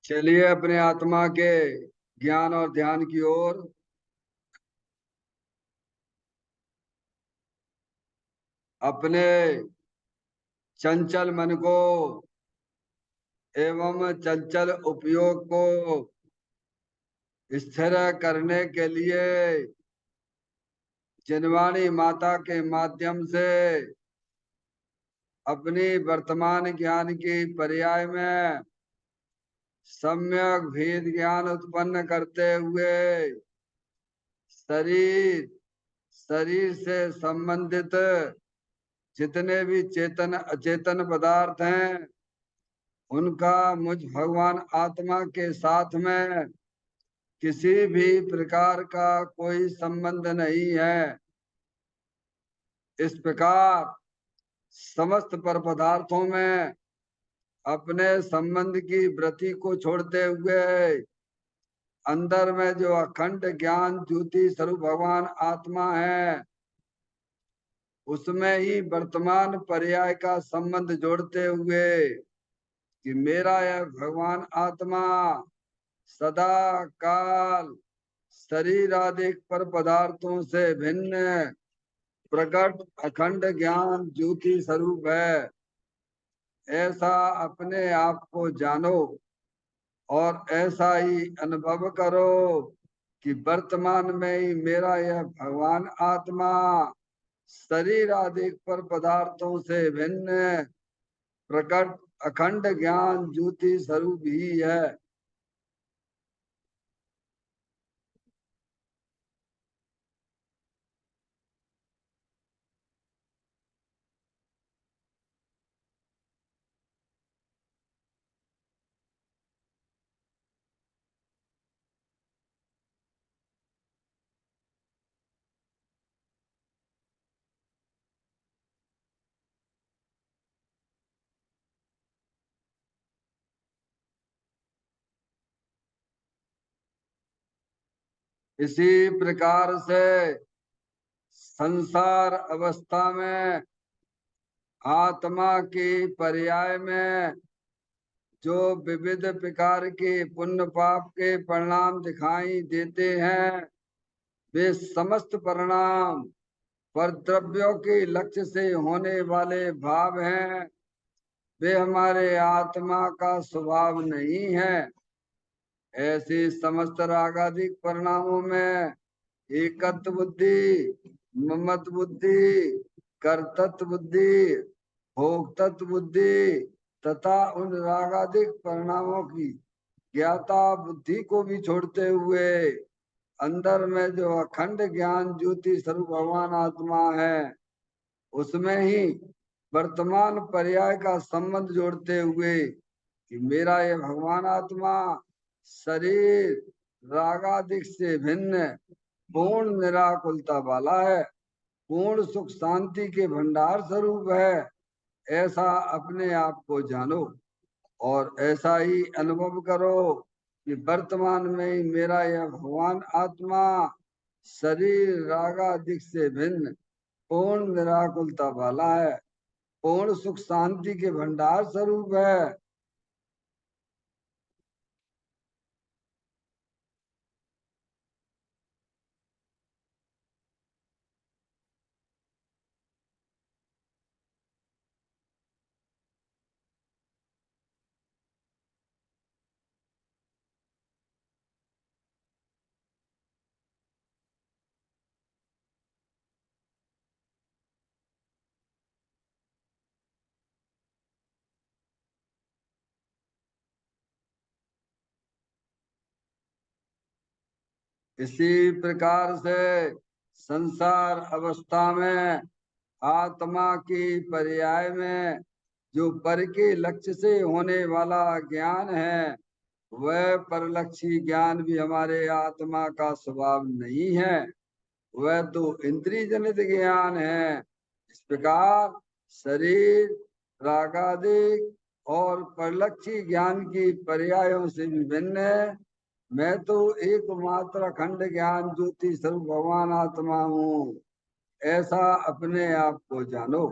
चलिए अपने आत्मा के ज्ञान और ध्यान की ओर। अपने चंचल मन को एवं चंचल उपयोग को स्थिर करने के लिए जिनवाणी माता के माध्यम से अपनी वर्तमान ज्ञान की पर्याय में सम्यक भेद ज्ञान उत्पन्न करते हुए शरीर शरीर से संबंधित जितने भी चेतन अचेतन पदार्थ हैं उनका मुझ भगवान आत्मा के साथ में किसी भी प्रकार का कोई संबंध नहीं है। इस प्रकार समस्त पर पदार्थों में अपने संबंध की वृत्ति को छोड़ते हुए अंदर में जो अखंड ज्ञान ज्योति स्वरूप भगवान आत्मा है उसमें ही वर्तमान पर्याय का संबंध जोड़ते हुए कि मेरा यह भगवान आत्मा सदा काल शरीर आदि पर पदार्थों से भिन्न प्रकट अखंड ज्ञान ज्योति स्वरूप है। ऐसा अपने आप को जानो और ऐसा ही अनुभव करो कि वर्तमान में ही मेरा यह भगवान आत्मा शरीर आदि पर पदार्थों से भिन्न प्रकट अखंड ज्ञान ज्योति स्वरूप ही है। इसी प्रकार से संसार अवस्था में आत्मा की पर्याय में जो विविध प्रकार के पुण्य पाप के परिणाम दिखाई देते हैं वे समस्त परिणाम पर द्रव्यों के लक्ष्य से होने वाले भाव हैं। वे हमारे आत्मा का स्वभाव नहीं है। ऐसे समस्त रागादिक परिणामों में एकत्व बुद्धि, ममत्व बुद्धि, कर्तृत्व बुद्धि, भोक्तत्व बुद्धि तथा उन रागादिक परिणामों की ज्ञाता बुद्धि को भी छोड़ते हुए अंदर में जो अखंड ज्ञान ज्योति स्वरूप भगवान आत्मा है उसमें ही वर्तमान पर्याय का संबंध जोड़ते हुए कि मेरा ये भगवान आत्मा शरीर रागादिक से भिन्न पूर्ण निराकुलता वाला है, पूर्ण सुख शांति के भंडार स्वरूप है। ऐसा अपने आप को जानो और ऐसा ही अनुभव करो कि वर्तमान में ही मेरा यह भगवान आत्मा शरीर रागादिक से भिन्न पूर्ण निराकुलता वाला है, पूर्ण सुख शांति के भंडार स्वरूप है। इसी प्रकार से संसार अवस्था में आत्मा की पर्याय में जो पर के लक्ष्य से होने वाला ज्ञान है वह परलक्षी ज्ञान भी हमारे आत्मा का स्वभाव नहीं है। वह तो इंद्रिय जनित ज्ञान है। इस प्रकार शरीर रागादिक और परलक्षी ज्ञान की पर्यायों से विभिन्न है। मैं तो एकमात्र अखंड ज्ञान ज्योति स्वरूप भगवान आत्मा हूँ। ऐसा अपने आप को जानो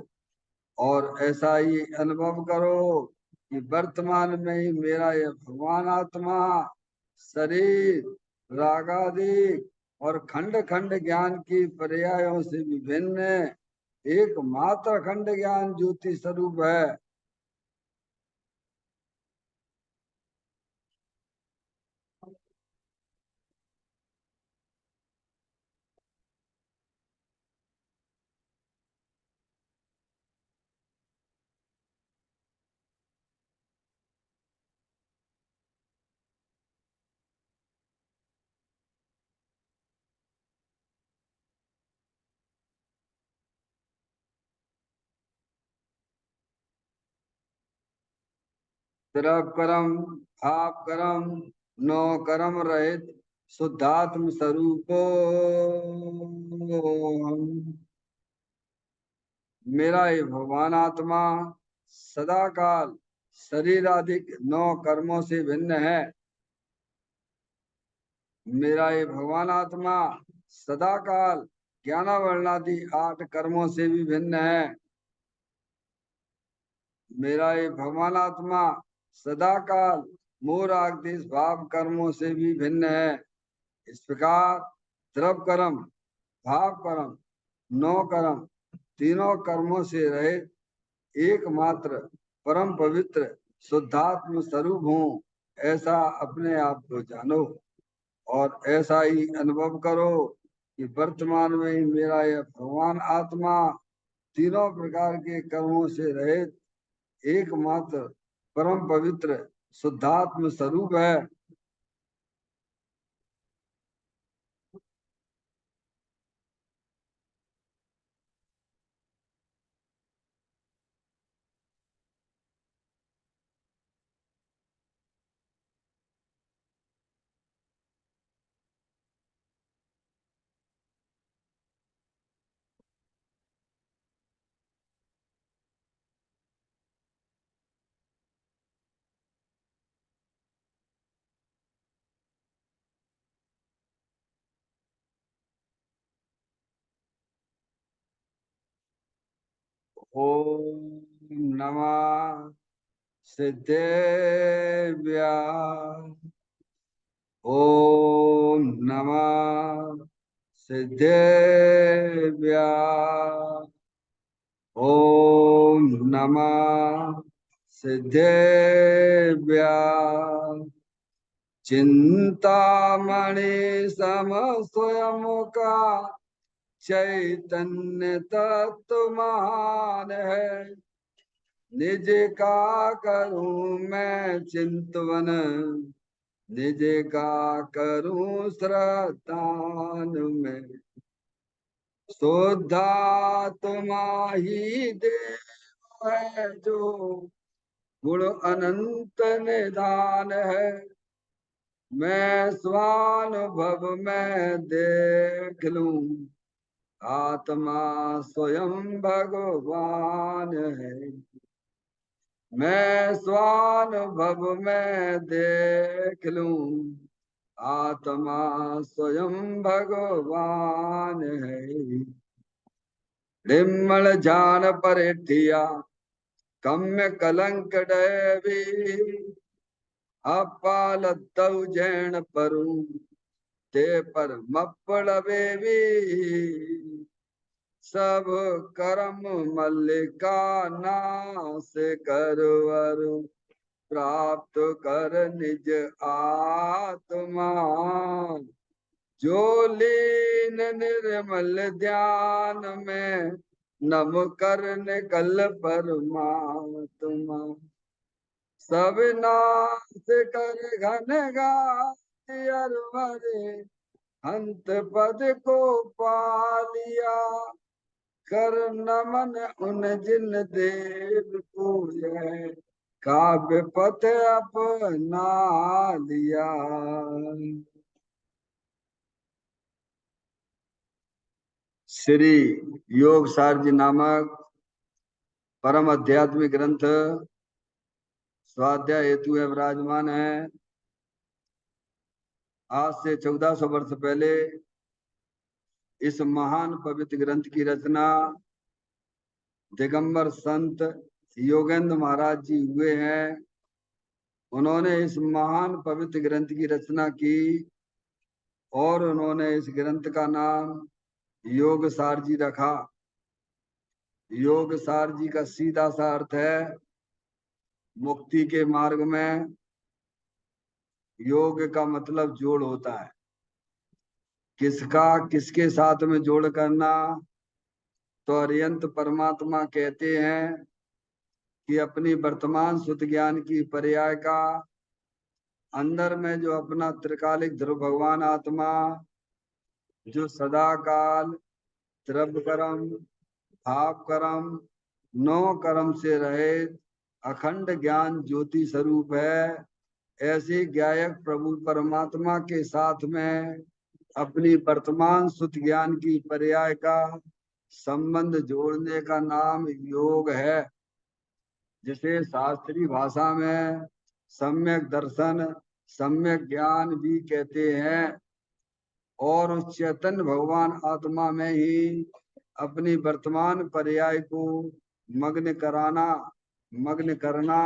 और ऐसा ही अनुभव करो कि वर्तमान में ही मेरा यह भगवान आत्मा शरीर रागादि और खंड खंड ज्ञान की पर्यायों से विभिन्न एकमात्र खंड ज्ञान ज्योति स्वरूप है। त्रिभ कर्म आप कर्म नो कर्म रहित शुद्धात्म स्वरूपो मेरा ये भगवान आत्मा सदा काल शरीर आदि 9 कर्मों से भिन्न है। मेरा ये भगवान आत्मा सदा काल ज्ञानावरणादि 8 कर्मों से भी भिन्न है। मेरा ये भगवान आत्मा सदा काल मोर आगदेश भाव कर्मों से भी भिन्न है। इस प्रकार द्रव कर्म भाव कर्म 9 कर्म तीनों कर्मों से रहित एकमात्र परम पवित्र शुद्धात्म स्वरूप हूँ, ऐसा अपने आप को जानो और ऐसा ही अनुभव करो कि वर्तमान में ही मेरा यह भगवान आत्मा तीनों प्रकार के कर्मों से रहित एकमात्र परम पवित्र शुद्धात्म स्वरूप है। ओम नमः सिद्धेभ्य ओम नमः सिद्धेभ्य ओम नमः सिद्धेभ्य चिंतामणि सम स्वयं का चैतन्य तत्व महान है। निज का करूं मैं चिंतवन निज का करूं श्रद्धान में शुद्धात्मा ही देव है जो गुण अनंत निधान है। मैं स्वानुभव में देख लूं आत्मा स्वयं भगवान है। मैं स्वानुभव में देख लूं आत्मा स्वयं भगवान है। निर्मल जान परिठिया कम्य कलंक डैवी अपाल दौ जैन परू ते पर मप्पड़ बेवी सब कर्म मल्लिका नाश करवर प्राप्त कर निज आत्मा जो लीन निर्मल ध्यान में नम कर निकल परमात्मा सब नाश कर घन गारे अंत पद को पालिया कर नमन उन जिन देव को काव्य पथ अपना लिया। श्री योग सारजी नामक परम आध्यात्मिक ग्रंथ स्वाध्याय हेतु है विराजमान है। आज से 1400 वर्ष पहले इस महान पवित्र ग्रंथ की रचना दिगंबर संत योगेंद्र महाराज जी हुए हैं। उन्होंने इस महान पवित्र ग्रंथ की रचना की और उन्होंने इस ग्रंथ का नाम योग सार जी रखा। योग सार जी का सीधा सा अर्थ है मुक्ति के मार्ग में योग का मतलब जोड़ होता है। किसका किसके साथ में जोड़ करना? तो अरिहंत परमात्मा कहते हैं कि अपनी वर्तमान शुद्ध ज्ञान की पर्याय का अंदर में जो अपना त्रिकालिक ध्रुव भगवान आत्मा जो सदा काल द्रव्य कर्म भाव कर्म नौ कर्म से रहित अखंड ज्ञान ज्योति स्वरूप है। ऐसे ज्ञायक प्रभु परमात्मा के साथ में अपनी वर्तमान शुद्ध ज्ञान की पर्याय का संबंध जोड़ने का नाम योग है, जिसे शास्त्रीय भाषा में सम्यक दर्शन सम्यक ज्ञान भी कहते हैं। और उस चैतन्य भगवान आत्मा में ही अपनी वर्तमान पर्याय को मग्न कराना मग्न करना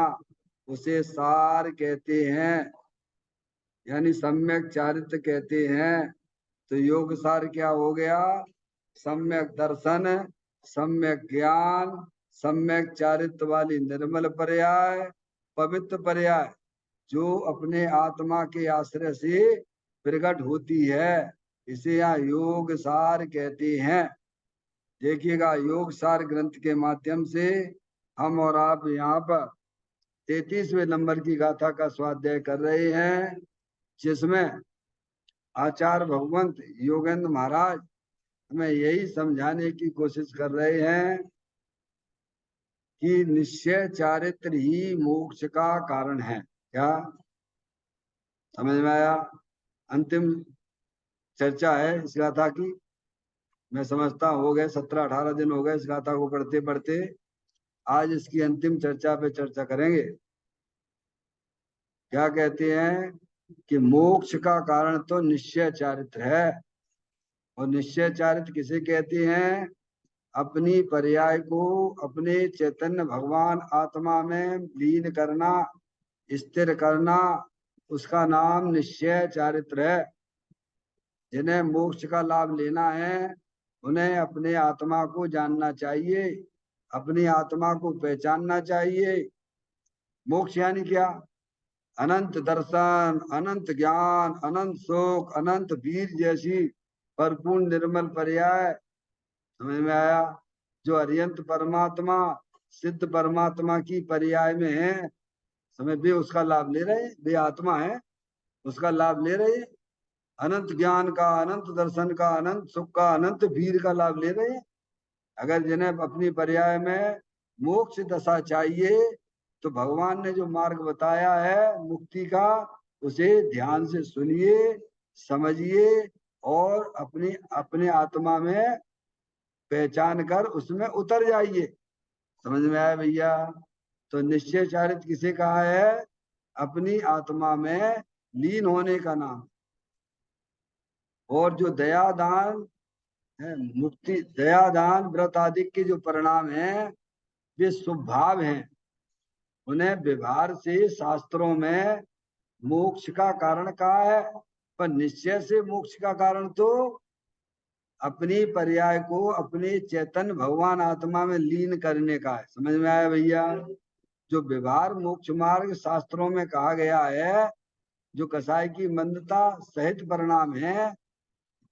उसे सार कहते हैं, यानी सम्यक चारित्र कहते हैं। तो योग सार क्या हो गया? सम्यक दर्शन सम्यक ज्ञान सम्यक चारित्र वाली निर्मल पर्याय पवित्र पर्याय जो अपने आत्मा के आश्रय से प्रकट होती है, इसे यहाँ योग सार कहते हैं। देखिएगा, योग सार ग्रंथ के माध्यम से हम और आप यहाँ पर 33वें नंबर की गाथा का स्वाध्याय कर रहे हैं, जिसमें आचार्य भगवंत योगेंद्र महाराज हमें यही समझाने की कोशिश कर रहे हैं कि निश्चय चारित्र ही मोक्ष का कारण है। क्या समझ में आया? अंतिम चर्चा है इस गाथा की। मैं समझता हो गए 17-18 दिन हो गए इस गाथा को पढ़ते पढ़ते। आज इसकी अंतिम चर्चा पे चर्चा करेंगे। क्या कहते हैं कि मोक्ष का कारण तो निश्चय चारित्र है। और निश्चय चारित्र किसे कहते हैं? अपनी पर्याय को अपने चैतन्य भगवान आत्मा में लीन करना स्थिर करना, उसका नाम निश्चय चारित्र है। जिन्हें मोक्ष का लाभ लेना है उन्हें अपने आत्मा को जानना चाहिए, अपनी आत्मा को पहचानना चाहिए। मोक्ष यानी क्या? अनंत दर्शन अनंत ज्ञान अनंत सुख अनंत वीर जैसी भरपूर निर्मल पर्याय। समझ में आया? जो अरिहंत परमात्मा सिद्ध परमात्मा की पर्याय में है, समय वे उसका लाभ ले रहे, वे आत्मा है, उसका लाभ ले रहे। अनंत ज्ञान का अनंत दर्शन का अनंत सुख का अनंत वीर का लाभ ले रहे हैं। अगर जिन्हें अपनी पर्याय में मोक्ष दशा चाहिए तो भगवान ने जो मार्ग बताया है मुक्ति का, उसे ध्यान से सुनिए समझिए और अपनी अपने आत्मा में पहचान कर उसमें उतर जाइए। समझ में आया भैया? तो निश्चय चारित्र किसे कहा है? अपनी आत्मा में लीन होने का नाम। और जो दया दान है मुक्ति दया दान व्रत आदि के जो परिणाम हैं वे शुभ भाव हैं। उन्हें व्यवहार से शास्त्रों में मोक्ष का कारण कहा है, पर निश्चय से मोक्ष का कारण तो अपनी पर्याय को अपने चैतन्य भगवान आत्मा में लीन करने का है। समझ में आया भैया? जो व्यवहार मोक्ष मार्ग शास्त्रों में कहा गया है, जो कसाई की मंदता सहित परिणाम है,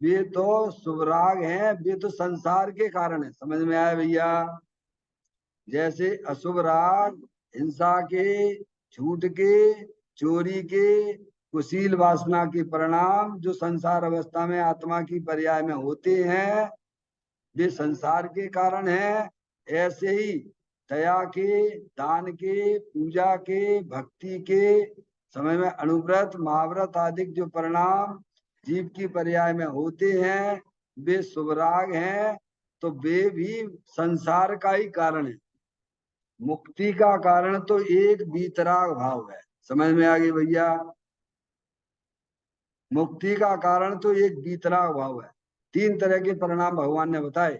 वे तो शुभराग हैं, वे तो संसार के कारण है। समझ में आया भैया? जैसे अशुभ राग हिंसा के झूठ के चोरी के कुशील वासना के परिणाम जो संसार अवस्था में आत्मा की पर्याय में होते हैं, वे संसार के कारण है। ऐसे ही दया के दान के पूजा के भक्ति के समय में अनुव्रत महाव्रत आदि जो परिणाम जीव की पर्याय में होते हैं, वे शुभराग हैं, तो वे भी संसार का ही कारण है। मुक्ति का कारण तो एक वीतराग भाव है। समझ में आ गई भैया? मुक्ति का कारण तो एक वीतराग भाव है। 3 तरह के परिणाम भगवान ने बताए।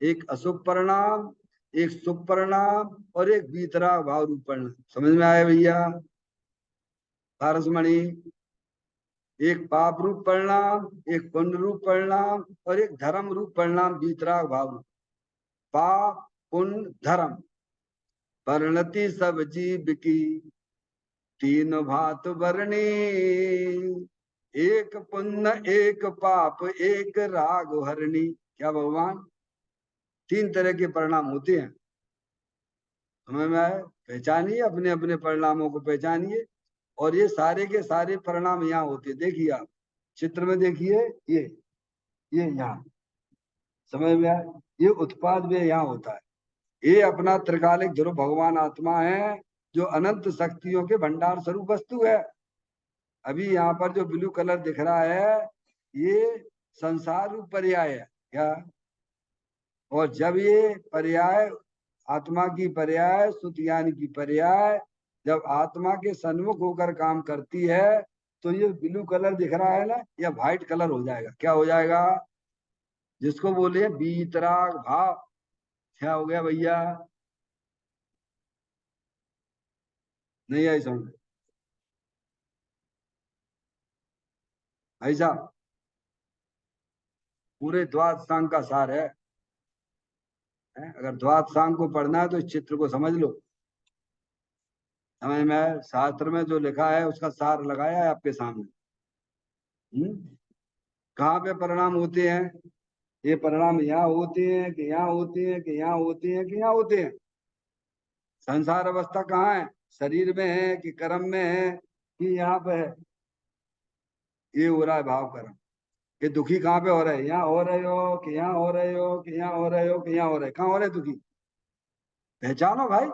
एक अशुभ परिणाम, एक शुभ परिणाम और एक वीतराग भाव रूप परिणाम। समझ में आया भैया पारसमणि? एक पाप रूप परिणाम, एक पुण्य रूप परिणाम और एक धर्म रूप परिणाम, वीतराग भाव रूप। पाप पुण्य धर्म परिणति सब जीव की तीन भात वर्णी, एक पुण्य एक पाप एक राग हरणी। क्या भगवान? तीन तरह के परिणाम होते हैं। हमें पहचानिए, अपने अपने परिणामों को पहचानिए। और ये सारे के सारे परिणाम यहाँ होते हैं। देखिए आप चित्र में देखिए, ये यहाँ समझ में आए, ये उत्पाद भी यहाँ होता है। ये अपना त्रिकालिक ध्रुव भगवान आत्मा है, जो अनंत शक्तियों के भंडार स्वरूप वस्तु है। अभी यहाँ पर जो ब्लू कलर दिख रहा है, ये संसार रूप पर्याय है क्या? और जब ये पर्याय आत्मा की पर्याय, सुतियान की पर्याय, जब आत्मा के सन्मुख होकर काम करती है, तो ये ब्लू कलर दिख रहा है ना, या व्हाइट कलर हो जाएगा। क्या हो जाएगा? जिसको बोले वीतराग भाव। क्या हो गया भैया? नहीं आई समझ भाई साहब? पूरे द्वादशांग का सार है? अगर द्वादशांग को पढ़ना है तो इस चित्र को समझ लो। समझ में? शास्त्र में जो लिखा है उसका सार लगाया है आपके सामने। कहाँ पे परिणाम होते हैं? ये परिणाम यहाँ होते हैं कि यहाँ होते हैं कि यहाँ होते हैं कि यहाँ होते हैं? संसार अवस्था कहाँ है? शरीर में है कि कर्म में है कि यहाँ पे है? ये हो रहा है भाव कर्म। ये दुखी कहाँ पे हो रहा है? यहाँ हो रहे हो कि यहाँ हो रहे हो कि यहाँ हो रहे हो कि यहाँ हो रहे? कहाँ हो रहे दुखी? पहचानो भाई।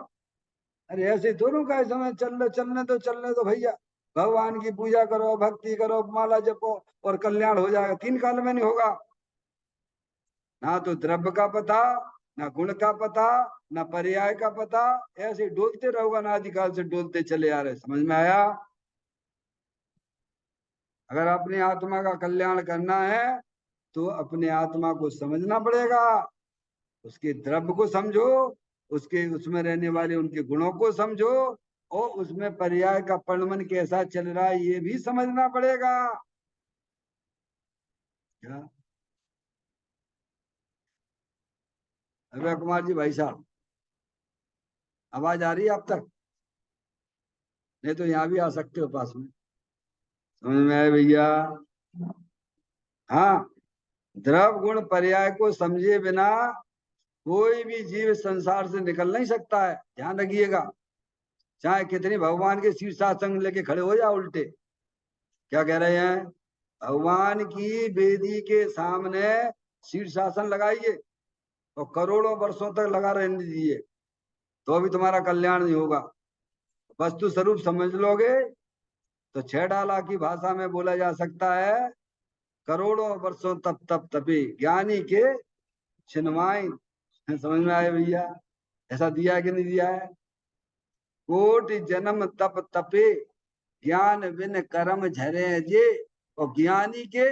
अरे ऐसे दोनों का समय चलने दो भैया। भगवान की पूजा करो, भक्ति करो, माला जपो और कल्याण हो जाएगा। तीन काल में नहीं होगा। ना तो द्रव्य का पता, ना गुण का पता, ना पर्याय का पता। ऐसे डोलते रहोगा, ना आदिकाल से डोलते चले आ रहे। समझ में आया? अगर अपनी आत्मा का कल्याण करना है तो अपने आत्मा को समझना पड़ेगा। उसके द्रव्य को समझो, उसके उसमें रहने वाले उनके गुणों को समझो, और उसमें पर्याय का परिणमन कैसा चल रहा है ये भी समझना पड़ेगा। क्या अभय कुमार जी भाई साहब, आवाज आ रही है आप तक? नहीं तो यहाँ भी आ सकते हो पास में। समझ में आए भैया? हाँ, द्रव गुण पर्याय को समझे बिना कोई भी जीव संसार से निकल नहीं सकता है। ध्यान रखिएगा। चाहे कितनी भगवान के शीर्षासन लेके खड़े हो जाओ उल्टे। क्या कह रहे हैं? भगवान की वेदी के सामने शीर्षासन लगाइए और करोड़ों वर्षों तक लगा रहने दीजिए, तो भी तुम्हारा कल्याण नहीं होगा। वस्तु स्वरूप समझ लोगे तो छह डाला की भाषा में बोला जा सकता है, करोड़ों वर्षों तप तप तपे ज्ञानी के छिनवाई। समझ में आए भैया? ऐसा दिया है कि नहीं दिया है? कोटि जन्म तप तपे ज्ञान बिन कर्म झरे जे। और ज्ञानी के,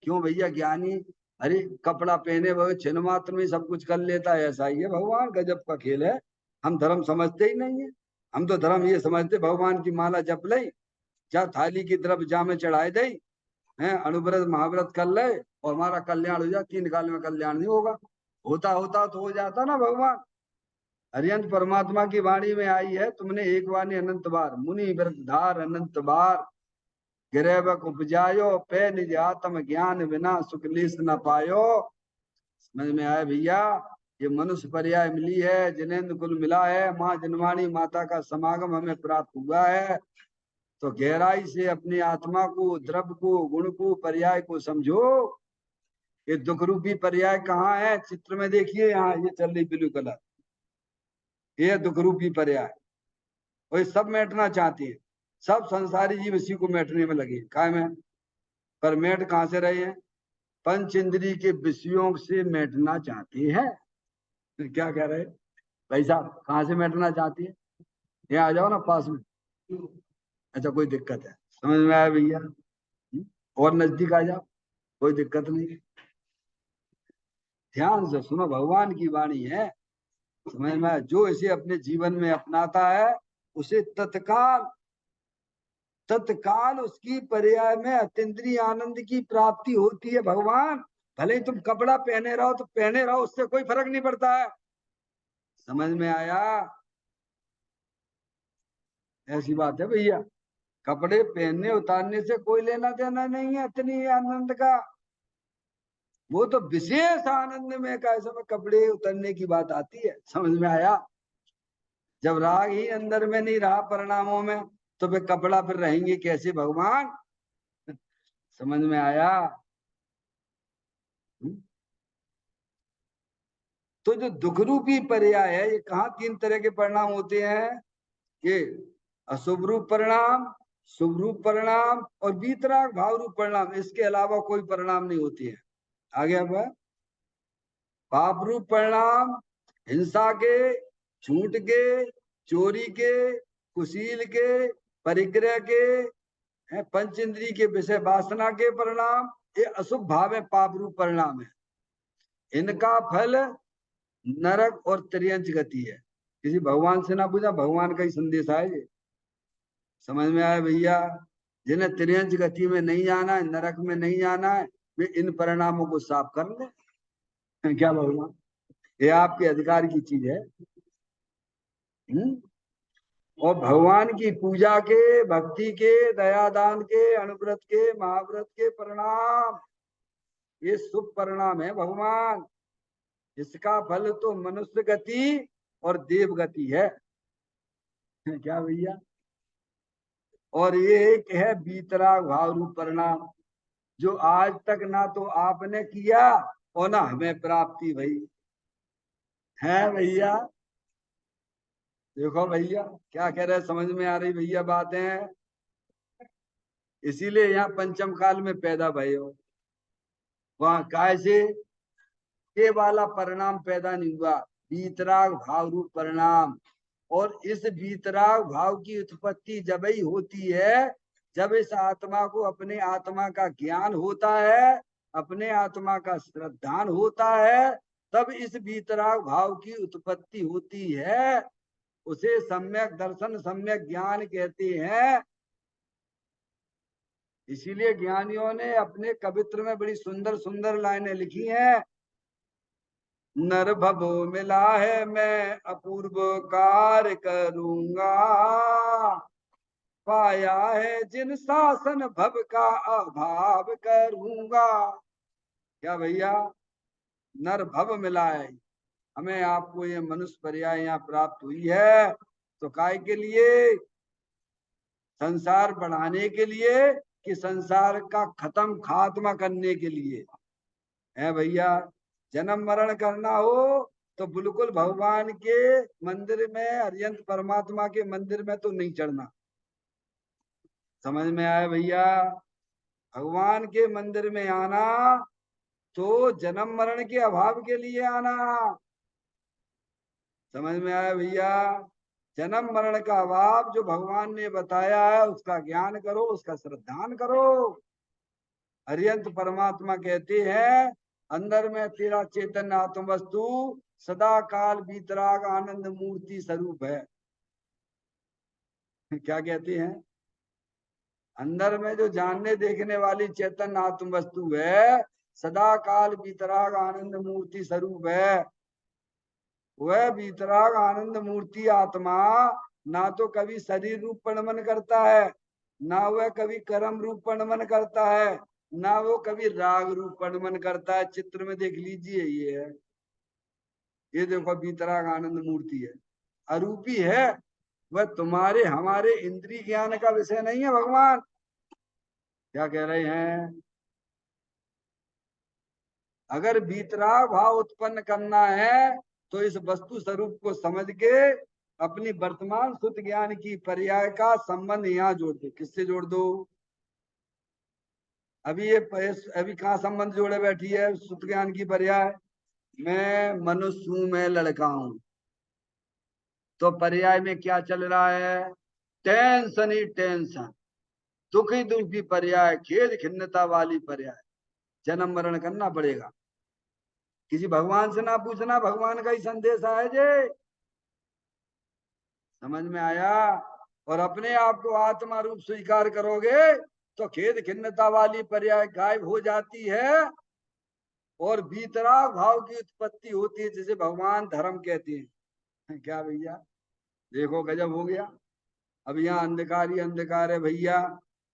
क्यों भैया ज्ञानी? अरे कपड़ा पहने वह छिन मात्र में सब कुछ कर लेता है, ऐसा ही है भगवान। गजब का खेल है। हम धर्म समझते ही नहीं है। हम तो धर्म ये समझते भगवान की माला जप ले, जा थाली की तरफ जा में चढ़ाए दे, है अनुव्रत महाव्रत कर ले और हमारा कल्याण हो जाए। तीन काल में कल्याण नहीं होगा। होता होता तो हो जाता ना भगवान। अरियंत परमात्मा की वाणी में आई है, तुमने एक वाणी अनंत बार, मुनि व्रत धार अनंत बार, गिरेवक उपजायो पे निज आत्म ज्ञान बिना सुख लीस न पायो। समझ में आया भैया? ये मनुष्य पर्याय मिली है, जिनेन्द्र कुल मिला है, माँ जनवाणी माता का समागम हमें प्राप्त हुआ है। तो गहराई से अपनी आत्मा को, द्रव्य को, गुण को, पर्याय को समझो। ये दुख रूपी पर्याय कहाँ है? चित्र में देखिए, यहाँ ये चल रही ब्लू कलर, ये दुख रूपी पर्याय। और ये सब मेटना चाहती है। सब संसारी जीव इसी को मेटने में लगे। काय में? पर मेट कहां से रहे हैं? पंच इंद्री के विषयों से मेटना चाहती है। फिर क्या कह रहे? भाई साहब कहां से मेटना चाहती है? यहाँ आ जाओ ना पास में। अच्छा कोई दिक्कत है? समझ में आया भैया? और नजदीक आ जाओ, कोई दिक्कत नहीं। ध्यान से सुनो, भगवान की वाणी है। समझ में आया? जो इसे अपने जीवन में अपनाता है उसे तत्काल तत्काल उसकी पर्याय में अतीन्द्रिय आनंद की प्राप्ति होती है। भगवान भले ही तुम कपड़ा पहने रहो तो पहने रहो, उससे कोई फर्क नहीं पड़ता है। समझ में आया? ऐसी बात है भैया। कपड़े पहनने उतारने से कोई लेना देना नहीं है इतनी आनंद का। वो तो विशेष आनंद में का समय कपड़े उतरने की बात आती है। समझ में आया? जब राग ही अंदर में नहीं रहा परिणामों में, तो फिर कपड़ा फिर रहेंगे कैसे भगवान? समझ में आया? तो जो दुख रूपी पर्याय है, ये कहाँ तीन तरह के परिणाम होते हैं? ये अशुभ रूप परिणाम, शुभ रूप परिणाम और वीतराग भाव रूप परिणाम। इसके अलावा कोई परिणाम नहीं होती है। आगे अब पाप रूप परिणाम, हिंसा के, झूठ के, चोरी के, कुशील के, परिग्रह के, पंच इंद्रिय के विषय वासना के परिणाम, ये अशुभ भाव है, पाप रूप परिणाम है। इनका फल नरक और त्रियंच गति है। किसी भगवान से ना पूछा, भगवान का ही संदेश है ये। समझ में आया भैया? जिन्हें त्रियंच गति में नहीं जाना है, नरक में नहीं जाना है, वे इन परिणामों को साफ कर ले। क्या भगवान? ये आपके अधिकार की चीज है। और भगवान की पूजा के, भक्ति के, दयादान के, अनुव्रत के, महाव्रत के परिणाम, ये शुभ परिणाम है भगवान। इसका फल तो मनुष्य गति और देव गति है। क्या भैया? और ये एक है बीतराग भाव रूप परिणाम, जो आज तक ना तो आपने किया और ना हमें प्राप्ति भई है भैया। देखो भैया क्या कह रहे, समझ में आ रही भैया बातें? इसीलिए यहाँ पंचम काल में पैदा भय हो। वहां कैसे ये वाला परिणाम पैदा नहीं हुआ, बीतराग भाव रूप परिणाम। और इस बीतराग भाव की उत्पत्ति जब ही होती है जब इस आत्मा को अपने आत्मा का ज्ञान होता है, अपने आत्मा का श्रद्धान होता है, तब इस बीतराग भाव की उत्पत्ति होती है। उसे सम्यक दर्शन, सम्यक ज्ञान कहते हैं। इसीलिए ज्ञानियों ने अपने कवित्र में बड़ी सुंदर सुंदर लाइनें लिखी हैं। नर भवो मिला है मैं अपूर्व कार्य करूंगा, पाया है जिन शासन भव का अभाव करूंगा। क्या भैया? नर भव मिला है, हमें आपको ये मनुष्य पर्याय यहाँ प्राप्त हुई है तो काय के लिए? संसार बढ़ाने के लिए कि संसार का खत्म खात्मा करने के लिए है भैया। जन्म मरण करना हो तो बिल्कुल भगवान के मंदिर में, अरियंत परमात्मा के मंदिर में तो नहीं चढ़ना। समझ में आया भैया? भगवान के मंदिर में आना तो जन्म मरण के अभाव के लिए आना। समझ में आया भैया? जन्म मरण का अभाव जो भगवान ने बताया है उसका ज्ञान करो, उसका श्रद्धान करो। अरियंत परमात्मा कहते हैं अंदर में तेरा चैतन्य आत्म वस्तु सदा काल बीतराग आनंद मूर्ति स्वरूप है। क्या कहते हैं? अंदर में जो जानने देखने वाली चैतन्य आत्म वस्तु है, सदा काल बीतराग आनंद मूर्ति स्वरूप है। वह बीतराग आनंद मूर्ति आत्मा ना तो कभी शरीर रूप नमन करता है, ना वह कभी कर्म रूप नमन करता है, ना वो कभी राग रूप नमन करता है। चित्र में देख लीजिए, ये है, ये देखो बीतराग आनंद मूर्ति है, अरूपी है। वह तुम्हारे हमारे इंद्रिय ज्ञान का विषय नहीं है भगवान। क्या कह रहे हैं? अगर बीतराग भाव उत्पन्न करना है तो इस वस्तु स्वरूप को समझ के अपनी वर्तमान शुद्ध ज्ञान की पर्याय का संबंध यहाँ जोड़ दो। किससे जोड़ दो? अभी कहाँ संबंध जोड़े बैठी है शुद्ध ज्ञान की पर्याय? मैं मनुष्य हूं, मैं लड़का हूं, तो पर्याय में क्या चल रहा है? टेंशन ही टेंशन, दुख ही दुख की पर्याय, खेद खिन्नता वाली पर्याय। जन्म मरण करना पड़ेगा। किसी भगवान से ना पूछना, भगवान का ही संदेश है जे। समझ में आया? और अपने आप को आत्मा रूप स्वीकार करोगे तो खेद खिन्नता वाली पर्याय गायब हो जाती है और बीतराग भाव की उत्पत्ति होती है, जिसे भगवान धर्म कहते हैं। क्या भैया, देखो गजब हो गया। अब यहाँ अंधकार ही अंधकार है भैया,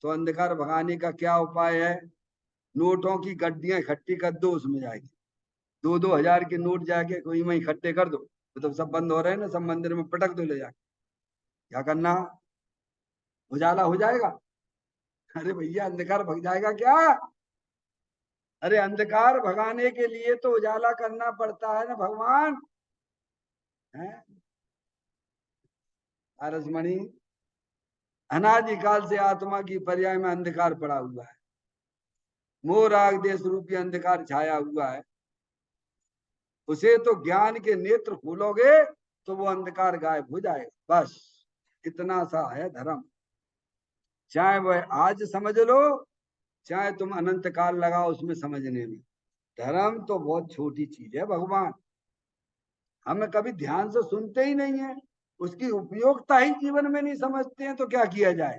तो अंधकार भगाने का क्या उपाय है? नोटों की गड्डियां इकट्ठी कर दो, उसमें जाएगी 2-2 हजार के नोट जाके कोई में इकट्ठे कर दो, तो सब बंद हो रहे हैं ना, सब मंदिर में पटक दो ले जाके। क्या करना? उजाला हो जाएगा? अरे भैया अंधकार भग जाएगा क्या? अरे अंधकार भगाने के लिए तो उजाला करना पड़ता है ना भगवान। है आरसमणि, अनादिकाल से आत्मा की पर्याय में अंधकार पड़ा हुआ है, मोह राग देश रूपी अंधकार छाया हुआ है। उसे तो ज्ञान के नेत्र खोलोगे तो वो अंधकार गायब हो जाएगा। बस इतना सा है धर्म। चाहे वह आज समझ लो, चाहे तुम अनंत काल लगाओ उसमें समझने में। धर्म तो बहुत छोटी चीज है भगवान, हम कभी ध्यान से सुनते ही नहीं है, उसकी उपयोगिता ही जीवन में नहीं समझते हैं, तो क्या किया जाए?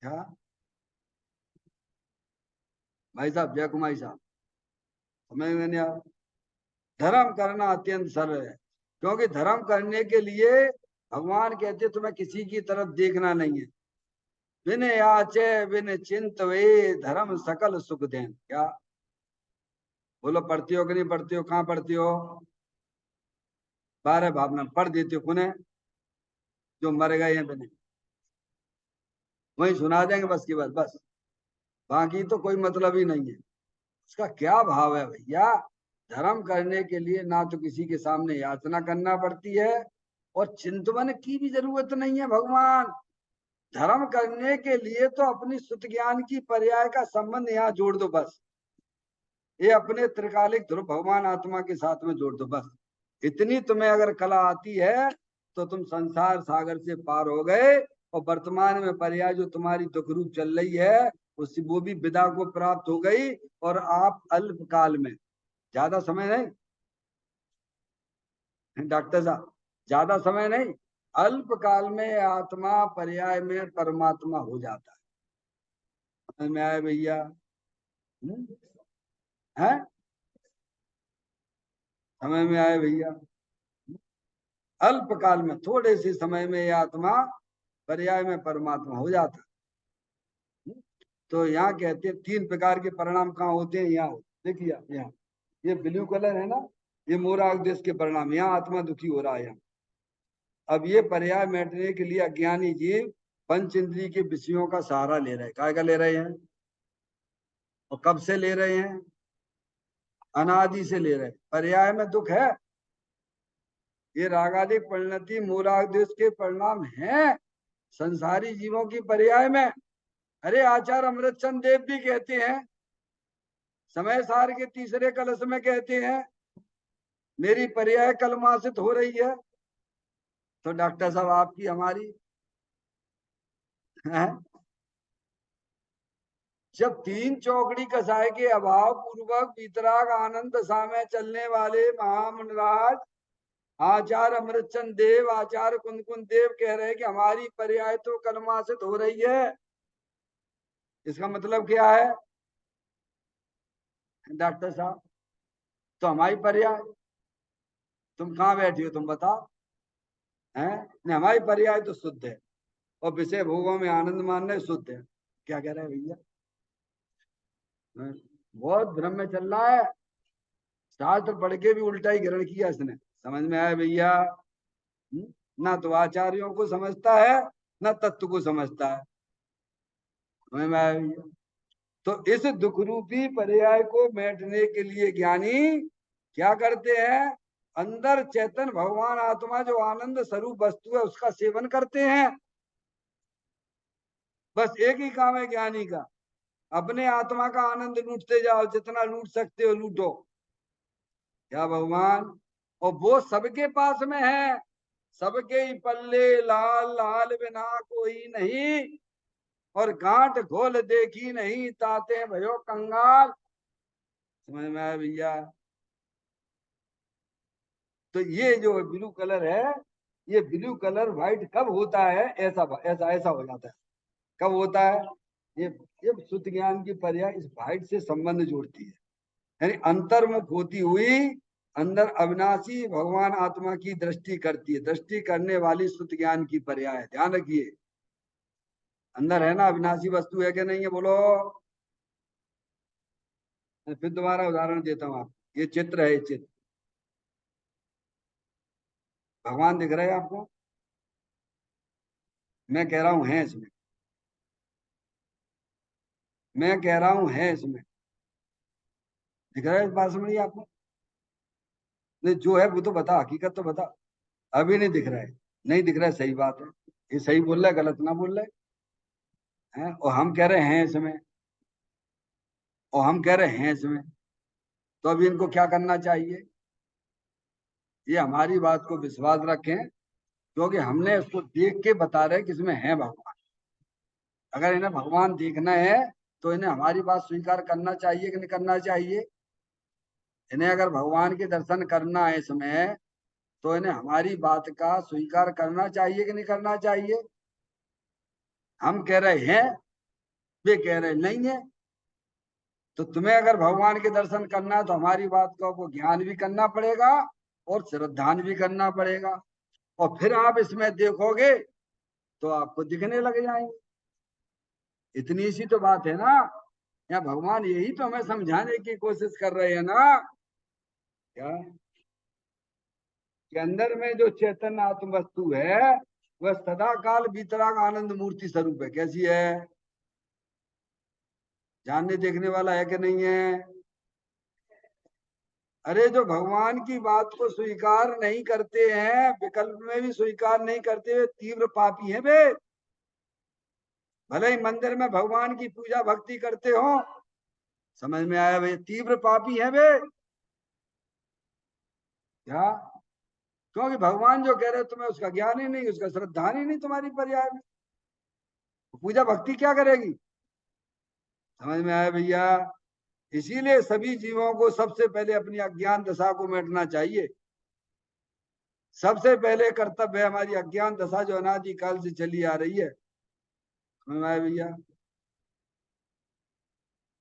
क्या भाई साहब, जय कुमारी साहब, समझ में नहीं आ? धर्म करना अत्यंत सरल है, क्योंकि धर्म करने के लिए भगवान कहते तुम्हें किसी की तरफ देखना नहीं है। विनय आचे विनय चिंत वे धर्म सकल सुख देन। क्या बोलो, पढ़ती हो कि नहीं पढ़ती हो? कहाँ पढ़ती हो? 12 भावना पढ़ देती हो पुनः, जो मर गए हैं बिना वही सुना देंगे बस की बस बस, बाकी तो कोई मतलब ही नहीं है। उसका क्या भाव है भैया? धर्म करने के लिए ना तो किसी के सामने याचना करना पड़ती है और चिंतवन की भी जरूरत नहीं है भगवान। धर्म करने के लिए तो अपनी सुत ज्ञान की पर्याय का संबंध यहाँ जोड़ दो बस, ये अपने त्रिकालिक ध्रुव भगवान आत्मा के साथ में जोड़ दो बस। इतनी तुम्हें अगर कला आती है तो तुम संसार सागर से पार हो गए, और वर्तमान में पर्याय जो तुम्हारी दुख रूप चल रही है उससे वो भी विदा को प्राप्त हो गई। और आप अल्प काल में, ज्यादा समय नहीं डॉक्टर साहब, ज्यादा समय नहीं, अल्प काल में आत्मा पर्याय में परमात्मा हो जाता है। समझ में आया भैया? है समझ में आया भैया? अल्प काल में, थोड़े से समय में ये आत्मा पर्याय में परमात्मा हो जाता है। तो यहाँ कहते हैं 3 प्रकार के परिणाम कहाँ होते हैं? यहाँ देखिए, यहाँ ये ब्लू कलर है ना, ये मोराग देश के परिणाम, यहाँ आत्मा दुखी हो रहा है यहाँ। अब ये पर्याय मिटने के लिए अज्ञानी जीव पंच इंद्रिय के विषयों का सहारा ले रहे हैं। काय का ले रहे हैं? और कब से ले रहे हैं? अनादि से ले रहे हैं। पर्याय में दुख है, ये रागादिक परिणति मोराग देश के परिणाम हैं संसारी जीवों की पर्याय में। अरे आचार्य अमृतचंद देव भी कहते हैं, समय सार के तीसरे कलश में कहते हैं मेरी पर्याय कलमासित हो रही है। तो डॉक्टर साहब आपकी हमारी है? जब 3 चौकड़ी कसाय के अभाव पूर्वक वितराग आनंद सा में चलने वाले महामुनराज आचार्य अमृतचंद देव, आचार्य कुंदकुंद देव कह रहे हैं कि हमारी पर्याय तो कलमासित हो रही है, इसका मतलब क्या है डॉक्टर साहब? तो हमारी पर्याय, तुम कहाँ बैठी हो तुम बताओ? है नहीं, हमारी पर्याय तो शुद्ध है और विषय भोगों में आनंद मानना शुद्ध है। क्या कह रहे हैं भैया? हैं? बहुत भ्रम में चल रहा है, शास्त्र पढ़ के भी उल्टा ही ग्रहण किया इसने। समझ में आया भैया? ना तो आचार्यों को समझता है ना तत्व को समझता है। समझ में आया भैया? तो इस दुख रूपी पर्याय को बैठने के लिए ज्ञानी क्या करते हैं? अंदर चेतन भगवान आत्मा जो आनंद स्वरूप वस्तु है उसका सेवन करते हैं। बस एक ही काम है ज्ञानी का, अपने आत्मा का आनंद लूटते जाओ, जितना लूट सकते हो लूटो। क्या भगवान? और वो सबके पास में है, सबके ही पल्ले लाल लाल बिना कोई नहीं, और गांठ घोल देखी नहीं ताते भयो कंगाल। समझ में आया भैया? तो ये जो ब्लू कलर है, ये ब्लू कलर व्हाइट कब होता है? ऐसा ऐसा ऐसा हो जाता है। कब होता है? ये ये शुद्ध ज्ञान की पर्याय इस व्हाइट से संबंध जोड़ती है, यानी अंतर्मुख होती हुई अंदर अविनाशी भगवान आत्मा की दृष्टि करती है। दृष्टि करने वाली शुद्ध ज्ञान की पर्याय है, ध्यान रखिए। अंदर है ना अविनाशी वस्तु, है कि नहीं है? बोलो। मैं फिर दोबारा उदाहरण देता हूँ। आप ये चित्र है, ये चित्र भगवान दिख रहे हैं आपको? मैं कह रहा हूं है इसमें, मैं कह रहा हूं है इसमें, दिख रहा है? इस बात समझिए आपको। नहीं, जो है वो तो बता, हकीकत तो बता। अभी नहीं दिख रहा है, नहीं दिख रहा है, सही बात है। ये सही बोल रहा है, गलत ना बोल रहा है? और हम कह रहे हैं इसमें, और हम कह रहे हैं इसमें, तो अभी इनको क्या करना चाहिए? ये हमारी बात को विश्वास रखें, क्योंकि हमने इसको देख के बता रहे कि इसमें है भगवान। अगर इन्हें भगवान देखना है तो इन्हें हमारी बात स्वीकार करना चाहिए कि नहीं करना चाहिए? इन्हें अगर भगवान के दर्शन करना है इसमें, तो इन्हें हमारी बात का स्वीकार करना चाहिए कि नहीं करना चाहिए? हम कह रहे हैं, वे कह रहे नहीं है। तो तुम्हें अगर भगवान के दर्शन करना है तो हमारी बात को ज्ञान भी करना पड़ेगा और श्रद्धान भी करना पड़ेगा, और फिर आप इसमें देखोगे तो आपको दिखने लग जाएंगे। इतनी सी तो बात है ना। या भगवान यही तो हमें समझाने की कोशिश कर रहे हैं ना, क्या कि अंदर में जो चैतन्य आत्म वस्तु है वह सदा काल वितराग आनंद मूर्ति स्वरूप है। कैसी है? जानने देखने वाला है कि नहीं है? अरे जो भगवान की बात को स्वीकार नहीं करते हैं, विकल्प में भी स्वीकार नहीं करते हुए तीव्र पापी हैं वे। भले ही मंदिर में भगवान की पूजा भक्ति करते हो, समझ में आया भाई? तीव्र पापी है वे। क्या? क्योंकि भगवान जो कह रहे हो तुम्हें उसका ज्ञान ही नहीं, उसका श्रद्धा ही नहीं तुम्हारी पर्याय में, पूजा भक्ति क्या करेगी? समझ में आया भैया? इसीलिए सभी जीवों को सबसे पहले अपनी अज्ञान दशा को मिटना चाहिए। सबसे पहले कर्तव्य है हमारी अज्ञान दशा जो अनादि काल से चली आ रही है। समझ में आया भैया?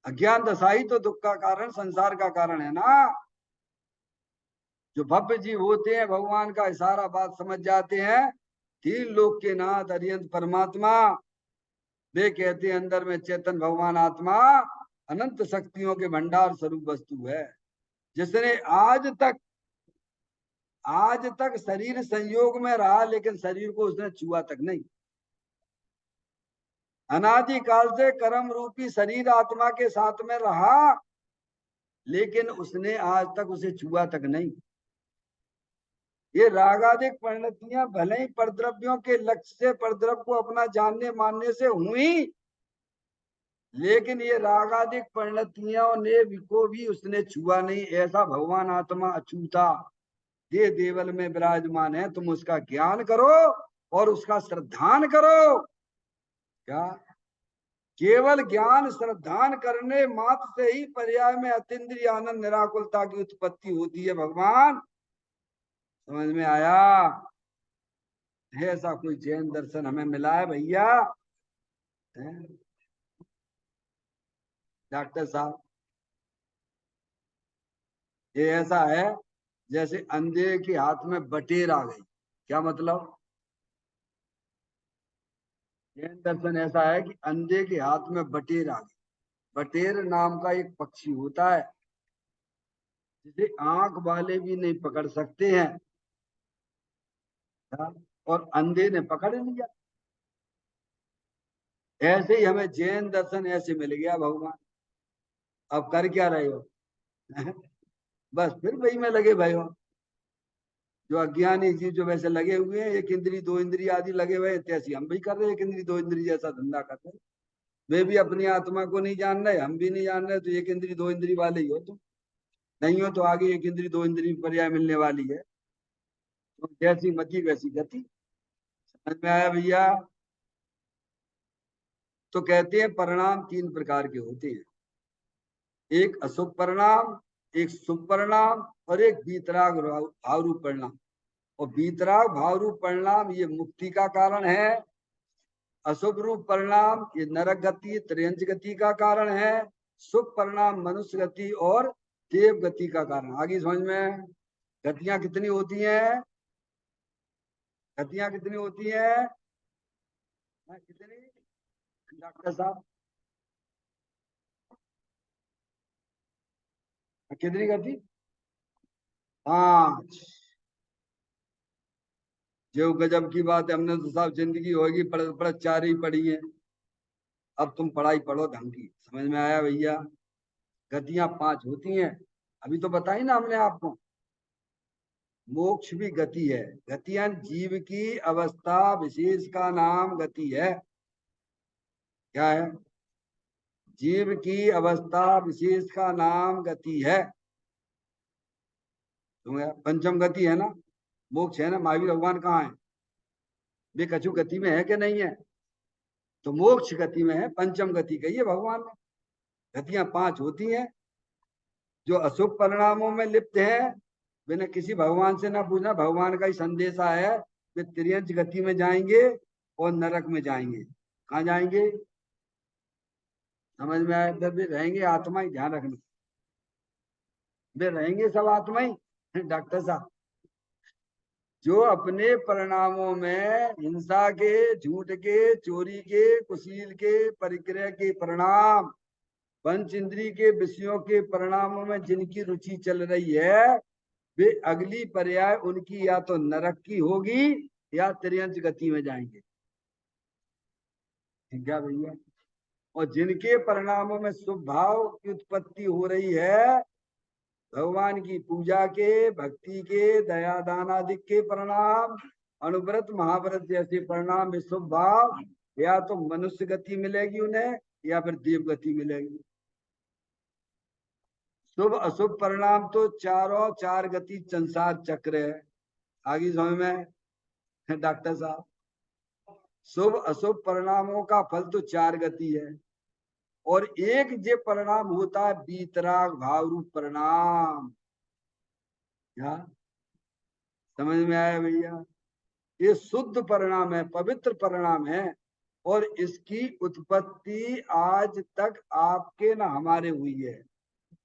अज्ञान दशा ही तो दुख का कारण, संसार का कारण है ना। जो भव्य जीव होते हैं भगवान का इशारा बात समझ जाते हैं, तीन लोक के नाथ अरियंत परमात्मा, वे कहते हैं अंदर में चेतन भगवान आत्मा अनंत शक्तियों के भंडार स्वरूप वस्तु है, जिसने आज तक शरीर संयोग में रहा, लेकिन शरीर को उसने छुआ तक नहीं। अनादि काल से कर्म रूपी शरीर आत्मा के साथ में रहा, लेकिन उसने आज तक उसे छुआ तक नहीं। ये रागादिक परिणतियां भले ही परद्रव्यों के लक्ष्य से परद्रव्य को अपना जानने मानने से हुई, लेकिन ये रागादिक परिणतियों ने को भी उसने छुआ नहीं। ऐसा भगवान आत्मा अछूता दे देवल में विराजमान है। तुम उसका ज्ञान करो और उसका श्रद्धान करो। क्या? केवल ज्ञान श्रद्धान करने मात्र से ही पर्याय में अतीन्द्रिय आनंद निराकुलता की उत्पत्ति होती है। भगवान, समझ में आया? ऐसा कोई जैन दर्शन हमें मिला है भैया? डॉक्टर साहब, ये ऐसा है जैसे अंधे के हाथ में बटेर आ गई। क्या मतलब? जैन दर्शन ऐसा है कि अंधे के हाथ में बटेर आ गई। बटेर नाम का एक पक्षी होता है जिसे आंख वाले भी नहीं पकड़ सकते हैं, और अंधे ने पकड़ लिया। ऐसे ही हमें जैन दर्शन ऐसे मिल गया भगवान। अब कर क्या रहे हो? बस फिर वही में लगे भाई हो। जो अज्ञानी जीव जो वैसे लगे हुए हैं, एक इंद्री दो इंद्री आदि लगे हुए हैं, तैसी हम भी कर रहे हैं, एक इंद्री दो इंद्री जैसा धंधा कर रहे हैं। वे भी अपनी आत्मा को नहीं जान रहे, हम भी नहीं जान रहे, तो एक इंद्री दो इंद्री वाले ही हो तुम। नहीं हो तो आगे एक इंद्री दो इंद्री पर्याय मिलने वाली है। तो जैसी मति वैसी गति। समझ में आया भैया? तो कहते हैं परिणाम तीन प्रकार के होते हैं। एक अशुभ परिणाम, एक शुभ परिणाम और एक वीतराग भावरूप परिणाम। और वीतराग भावरूप परिणाम ये मुक्ति का कारण है, अशुभ रूप परिणाम ये नरक गति त्रियंच गति का कारण है, शुभ परिणाम मनुष्य गति और देव गति का कारण। आगे समझ में? गतियां कितनी होती हैं? गतियां कितनी होती हैं? कितनी डॉक्टर साहब? कितनी गति? 5। जो गजब की बात है, हमने तो साहब जिंदगी होगी पढ़ पढ़ 4 ही पढ़ी है। अब तुम पढ़ाई पढ़ो ढंग की। समझ में आया भैया? गतियां 5 होती हैं, अभी तो बताई ना हमने आपको। मोक्ष भी गति है। गतियां जीव की अवस्था विशेष का नाम गति है। क्या है? जीव की अवस्था विशेष का नाम गति है। पंचम गति है ना, मोक्ष है ना। महावीर भगवान कहाँ है? वे कछु गति में है कि नहीं है? तो मोक्ष गति में है, पंचम गति कही है भगवान ने। गतियां 5 होती हैं। जो अशुभ परिणामों में लिप्त है, बिना किसी भगवान से ना पूछना, भगवान का ही संदेशा है, वे त्रियंच गति में जाएंगे और नरक में जाएंगे। कहाँ जाएंगे? समझ में आया? वे रहेंगे आत्मा ही, ध्यान रखना, वे रहेंगे सब आत्मा ही। डॉक्टर साहब, जो अपने परिणामों में हिंसा के, झूठ के, चोरी के, कुशील के, परिक्रय के परिणाम, पंच इंद्री के विषयों के परिणामों में जिनकी रुचि चल रही है, वे अगली पर्याय उनकी या तो नरक की होगी या त्रियंच गति में जाएंगे। ठीक है भैया? और जिनके परिणामों में शुभ भाव की उत्पत्ति हो रही है, भगवान की पूजा के, भक्ति के, दया दान आदि के परिणाम, अनुव्रत महाव्रत जैसे परिणाम में शुभ भाव, या तो मनुष्य गति मिलेगी उन्हें या फिर देव गति मिलेगी। शुभ अशुभ परिणाम तो चारों 4 गति संसार चक्र है। आगे समझ में डॉक्टर साहब? शुभ अशुभ परिणामों का फल तो 4 गति है, और एक जो परिणाम होता है वीतराग भाव रूप परिणाम। क्या समझ में आया भैया? ये शुद्ध परिणाम है, पवित्र परिणाम है, और इसकी उत्पत्ति आज तक आपके न हमारे हुई है।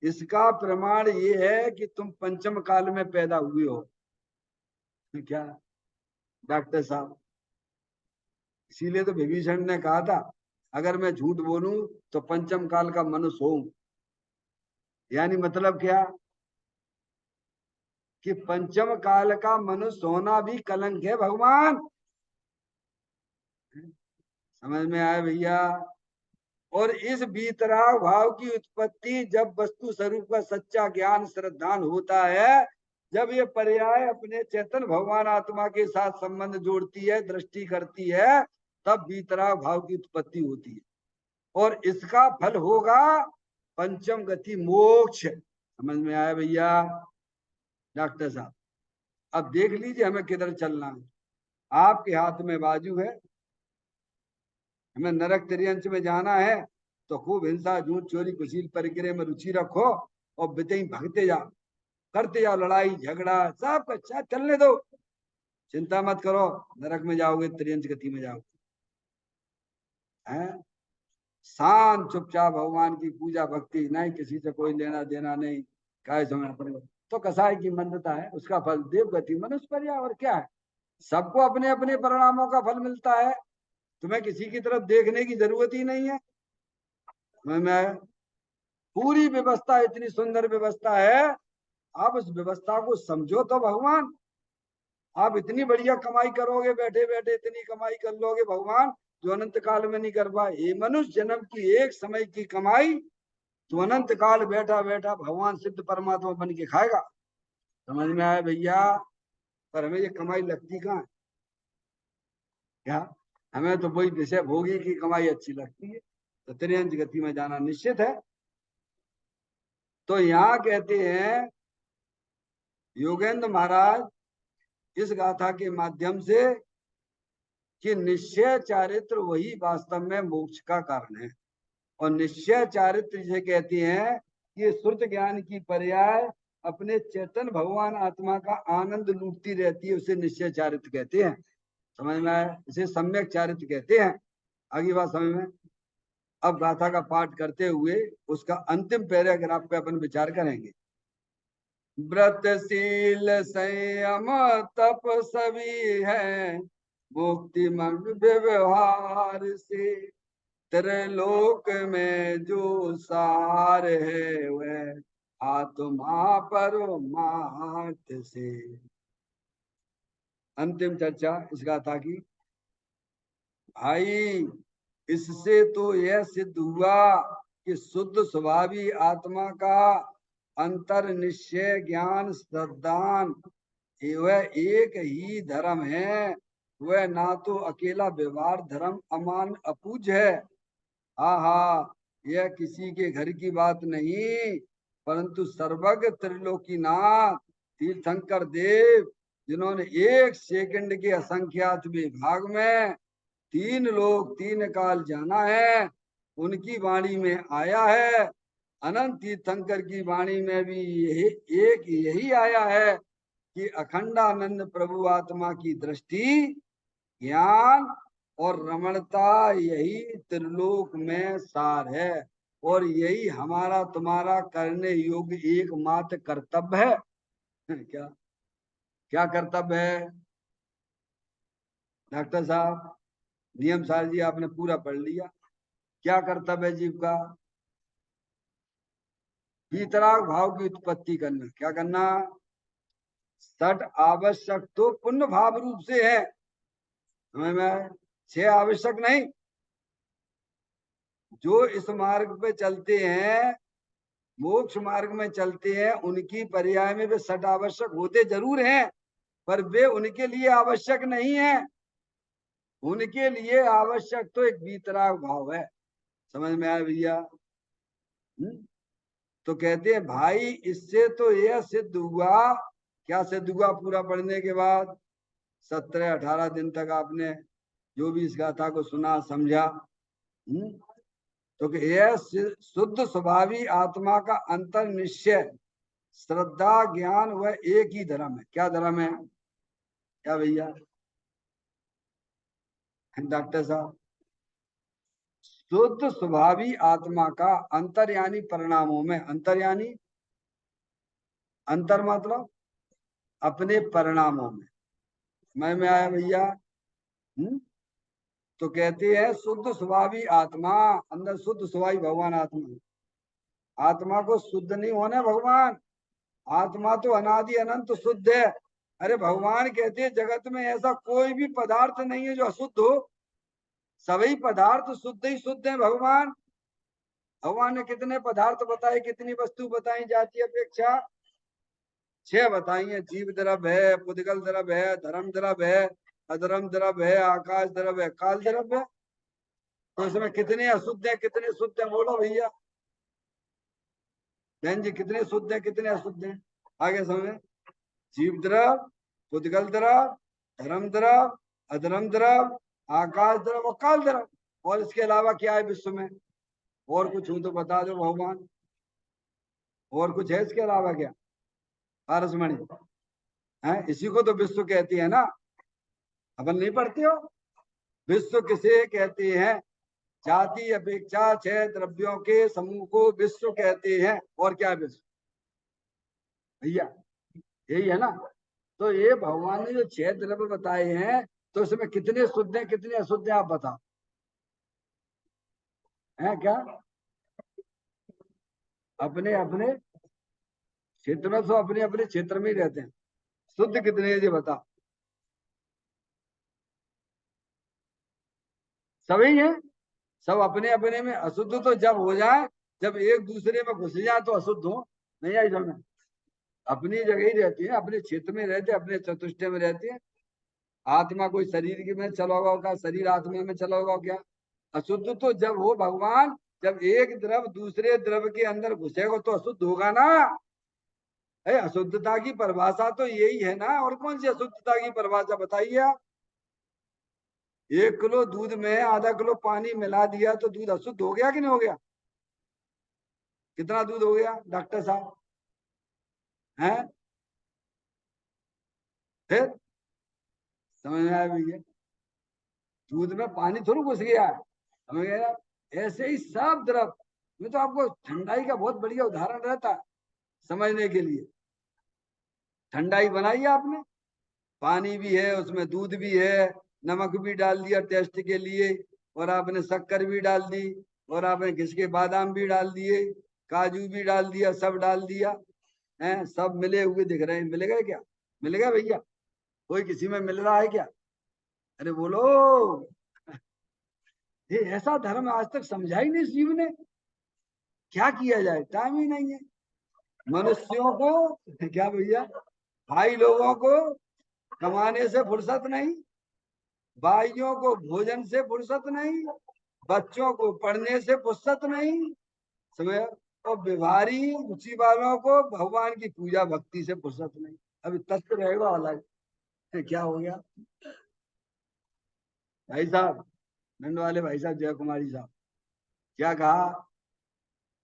इसका प्रमाण ये है कि तुम पंचम काल में पैदा हुए हो। क्या डॉक्टर साहब? इसीलिए तो विभीषण ने कहा था, अगर मैं झूठ बोलूं तो पंचम काल का मनुष्य हूं। यानी मतलब क्या? कि पंचम काल का मनुष्य होना भी कलंक है भगवान। समझ में आया भैया? और इस वीतराग भाव की उत्पत्ति जब वस्तु स्वरूप का सच्चा ज्ञान श्रद्धान होता है, जब ये पर्याय अपने चेतन भगवान आत्मा के साथ संबंध जोड़ती है, दृष्टि करती है, तब वीतराग भाव की उत्पत्ति होती है, और इसका फल होगा पंचम गति मोक्ष। समझ में आया भैया डॉक्टर साहब? अब देख लीजिए हमें किधर चलना है। आपके हाथ में बाजू है। हमें नरक त्रियंच में जाना है तो खूब हिंसा, झूठ, चोरी, कुशील, परिक्रय में रुचि रखो और बिते भगते जाओ, करते जाओ, लड़ाई झगड़ा सब कुछ चलने दो, चिंता मत करो, नरक में जाओगे, त्रियंच गति में जाओगे। हैं? शांत चुपचाप भगवान की पूजा भक्ति, नहीं किसी से कोई लेना देना नहीं, काय समय पड़ेगा तो कसाई की मंदता है, उसका फल देव गति मनुष्य पर्या। और क्या है? सबको अपने अपने परिणामों का फल मिलता है, तुम्हें किसी की तरफ देखने की जरूरत ही नहीं है। मैं पूरी व्यवस्था, इतनी सुंदर व्यवस्था है, आप उस व्यवस्था को समझो तो भगवान। आप इतनी बढ़िया कमाई करोगे, बैठे बैठे इतनी कमाई कर लोगे भगवान, जो अनंत काल में नहीं कर पाए। ये मनुष्य जन्म की एक समय की कमाई तो अनंत काल बैठा बैठा भगवान सिद्ध परमात्मा बन के खाएगा। समझ में आया भैया? पर हमें ये कमाई लगती कहाँ है? क्या हमें तो वही विषय भोगी की कमाई अच्छी लगती है। तो त्रियंच गति में जाना निश्चित है। तो यहाँ कहते हैं योगेंद्र महाराज इस गाथा के माध्यम से कि निश्चय चारित्र वही वास्तव में मोक्ष का कारण है। और निश्चय चारित्र जिसे कहते हैं ये श्रुत ज्ञान की पर्याय अपने चेतन भगवान आत्मा का आनंद लूटती रहती है, उसे निश्चय चारित्र कहते हैं। समझ में आया? इसे सम्यक चारित्र कहते हैं। आगे बात समझ में? अब गाथा का पाठ करते हुए उसका अंतिम पैराग्राफ पे अपन विचार करेंगे। व्रतशील संयम तप सभी है, मुक्ति मंग व्यवहार से, त्रिलोक में जो सार है वह आत्मा परमार्थ से। अंतिम चर्चा इस गाथा की। भाई, इससे तो यह सिद्ध हुआ कि शुद्ध स्वभावी आत्मा का अंतर निश्चय ज्ञान श्रद्धान वह एक ही धर्म है। वह ना तो अकेला व्यवहार धर्म अमान अपूज है। हाँ, यह किसी के घर की बात नहीं, परंतु सर्वज्ञ त्रिलोकीनाथ तीर्थंकर देव, जिन्होंने एक सेकंड के असंख्यात विभाग में 3 लोक 3 काल जाना है, उनकी वाणी में आया है। अनंत तीर्थंकर की वाणी में भी यही आया है कि अखंडानंद प्रभु आत्मा की दृष्टि, ज्ञान और रमणता यही त्रिलोक में सार है, और यही हमारा तुम्हारा करने योग्य एकमात्र कर्तव्य है। क्या क्या कर्तव्य है डॉक्टर साहब? नियम सार जी आपने पूरा पढ़ लिया। क्या कर्तव्य है जीव का? वीतराग भाव की उत्पत्ति करना। क्या करना? सठ आवश्यक तो पुण्य भाव रूप से है, समझ में? 6 आवश्यक नहीं। जो इस मार्ग पे चलते हैं, मोक्ष मार्ग में चलते हैं, उनकी पर्याय में वे सठ आवश्यक होते जरूर हैं, पर वे उनके लिए आवश्यक नहीं है। उनके लिए आवश्यक तो एक वीतराग भाव है। समझ में आया भैया? तो कहते हैं भाई, इससे तो यह सिद्ध हुआ। क्या सिद्ध हुआ? पूरा पढ़ने के बाद 17-18 दिन तक आपने जो भी इस गाथा को सुना समझा, तो यह शुद्ध स्वभावी आत्मा का अंतर निश्चय श्रद्धा ज्ञान वह एक ही धर्म है। क्या धर्म है? क्या भैया डॉक्टर साहब? शुद्ध स्वभावी आत्मा का अंतर यानी परिणामों में, अंतर यानी अंतर मतलब अपने परिणामों में आया भैया? तो कहते हैं शुद्ध स्वभावी आत्मा, अंदर शुद्ध स्वभावी भगवान आत्मा। आत्मा को शुद्ध नहीं होना भगवान। आत्मा तो अनादि अनंत शुद्ध है। अरे भगवान कहते हैं जगत में ऐसा कोई भी पदार्थ नहीं है जो अशुद्ध हो। सभी पदार्थ शुद्ध ही शुद्ध है। भगवान ने कितने पदार्थ बताए, कितनी वस्तु बताई जाती अपेक्षा? 6 बताई है। जीव द्रव्य है, पुद्गल द्रव्य है, धर्म द्रव्य है, अधर्म द्रव्य है, आकाश द्रव्य है, काल द्रव्य है। तो इसमें कितने अशुद्ध है, कितने शुद्ध है? बोलो भैया बहन जी, कितने शुद्ध है, कितने अशुद्ध है? आगे समझे। जीव द्रव, पुद्गल द्रव, धर्म द्रव, अधर्म द्रव, आकाश द्रव और काल द्रव। और इसके अलावा क्या है विश्व में? और कुछ हो तो बता दो भगवान। और कुछ है इसके अलावा क्या? पारसमणि है, इसी को तो विश्व कहती है ना। अपन नहीं पढ़ते हो? विश्व किसे कहते हैं? जाति अपेक्षा 6 द्रव्यों के समूह को विश्व कहते हैं। और क्या है विश्व भैया? यही है ना। तो ये भगवान ने जो 6 द्रव्य बताए हैं, तो इसमें कितने शुद्ध हैं, कितने अशुद्ध हैं? आप बताओ। है क्या? अपने अपने क्षेत्र में, तो अपने अपने क्षेत्र में ही रहते हैं। शुद्ध कितने हैं ये बता। सभी हैं। सब अपने अपने में। अशुद्ध तो जब हो जाए, जब एक दूसरे में घुस जाए तो अशुद्ध हो। नहीं आई समझ? अपनी जगह ही रहती है, अपने क्षेत्र में रहते, अपने चतुष्टय में रहते हैं। आत्मा कोई शरीर के में चला होगा क्या? शरीर आत्मा में चला होगा क्या? अशुद्ध तो जब हो भगवान, जब एक द्रव दूसरे द्रव के अंदर घुसेगा तो अशुद्ध होगा ना। अशुद्धता की परिभाषा तो यही है ना। और कौन सी अशुद्धता की परिभाषा बताइए आप? 1 किलो दूध में आधा किलो पानी मिला दिया तो दूध अशुद्ध हो गया कि नहीं हो गया? कितना दूध हो गया डॉक्टर साहब? हैं? फिर समझ में आया भैया? दूध में पानी थोड़ा घुस गया है, समझ गया? ऐसे ही सब द्रव में तो आपको ठंडाई का बहुत बढ़िया उदाहरण रहता है समझने के लिए। ठंडाई बनाई आपने, पानी भी है उसमें, दूध भी है, नमक भी डाल दिया टेस्ट के लिए, और आपने शक्कर भी डाल दी, और आपने घिसके बादाम भी डाल दिए, काजू भी डाल दिया, सब डाल दिया है, सब मिले हुए दिख रहे हैं। मिलेगा क्या? मिलेगा भैया? कोई किसी में मिल रहा है क्या? अरे बोलो। ये ऐसा धर्म आज तक समझा ही नहीं इस जीव ने। क्या किया जाए, टाइम ही नहीं है मनुष्यों को। क्या भैया? भाई लोगों को कमाने से फुर्सत नहीं, भाइयों को भोजन से फुर्सत नहीं, बच्चों को पढ़ने से फुर्सत नहीं, समझ? और व्यवहारी रुचि वालों को भगवान की पूजा भक्ति से फुर्सत नहीं। अभी तत्व रहेगा अलग। क्या हो गया भाई साहब? नंद वाले भाई साहब, जय कुमारी साहब, क्या कहा?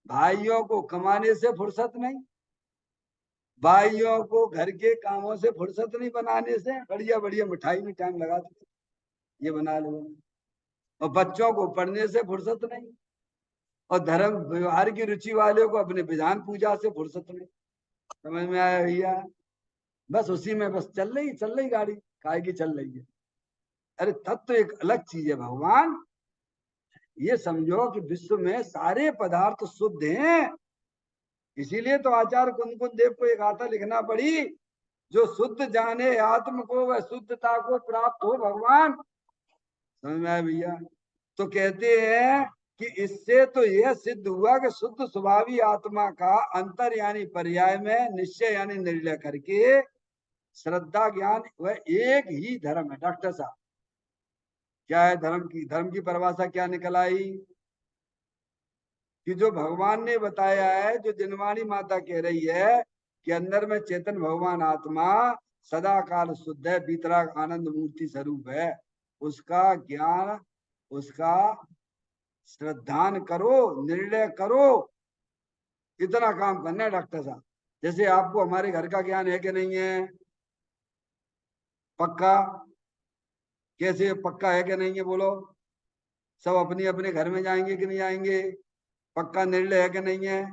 भाइयों को कमाने से फुर्सत नहीं, भाइयों को घर के कामों से फुर्सत नहीं, बनाने से बढ़िया बढ़िया मिठाई में टाइम लगा देते, ये बना लो। और बच्चों को पढ़ने से फुर्सत नहीं, और धर्म व्यवहार की रुचि वाले को अपने विधान पूजा से फुर्सत नहीं। समझ में आया भैया? बस उसी में बस चल रही गाड़ी, काय की चल रही है। अरे तत्व तो एक अलग चीज है भगवान। ये समझो कि विश्व में सारे पदार्थ शुद्ध हैं, इसीलिए तो आचार्य कुंदकुंद देव को एक गाथा लिखना पड़ी, जो शुद्ध जाने आत्म को वह शुद्धता को प्राप्त हो भगवान। समझ में आया भैया? तो कहते हैं कि इससे तो यह सिद्ध हुआ कि शुद्ध स्वभावी आत्मा का अंतर यानी पर्याय में निश्चय यानी निर्णय करके श्रद्धा ज्ञान वह एक ही धर्म है। डॉक्टर साहब, क्या है धर्म की परिभाषा क्या निकल आई? कि जो भगवान ने बताया है, जो जिनवाणी माता कह रही है कि अंदर में चेतन भगवान आत्मा सदा काल शुद्ध है, बीतराग आनंद मूर्ति स्वरूप है, उसका ज्ञान, उसका श्रद्धान करो, निर्णय करो, इतना काम करना है डॉक्टर साहब। जैसे आपको हमारे घर का ज्ञान है कि नहीं है? पक्का? कैसे पक्का है कि नहीं है बोलो? सब अपने अपने घर में जाएंगे कि नहीं जाएंगे? पक्का निर्णय है कि नहीं है?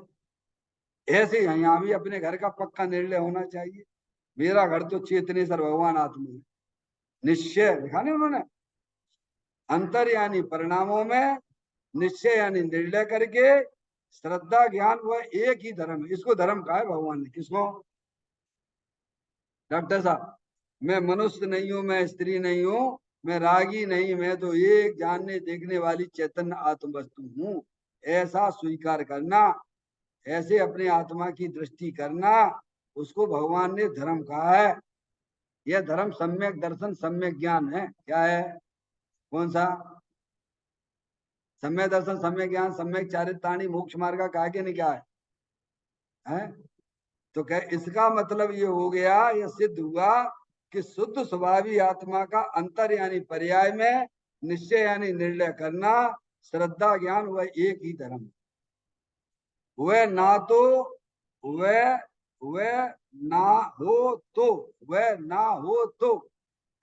ऐसे ही यहाँ भी अपने घर का पक्का निर्णय होना चाहिए। मेरा घर तो चेतनेश्वर भगवान आत्मा है, निश्चय लिखा नहीं उन्होंने, अंतर यानी परिणामों में, निश्चय यानी निर्णय करके, श्रद्धा ज्ञान वह एक ही धर्म है। इसको धर्म कहा है भगवान ने। किसको? डॉक्टर साहब, मैं मनुष्य नहीं हूं, मैं स्त्री नहीं हूं, मैं रागी नहीं, मैं तो एक जानने देखने वाली चैतन्य आत्म वस्तु हूं, ऐसा स्वीकार करना, ऐसे अपने आत्मा की दृष्टि करना, उसको भगवान ने धर्म कहा है। यह धर्म सम्यक दर्शन सम्यक ज्ञान है। क्या है? कौन सा? सम्यक दर्शन सम्यक ज्ञान सम्यक चारित्राणी मोक्ष मार्ग का कहा कि नहीं? क्या है? तो कह इसका मतलब ये हो गया, ये सिद्ध हुआ कि शुद्ध स्वभावी आत्मा का अंतर यानी पर्याय में, निश्चय यानी निर्णय करना, श्रद्धा ज्ञान वह एक ही धर्म। वह ना तो वह वह ना हो तो वह ना हो तो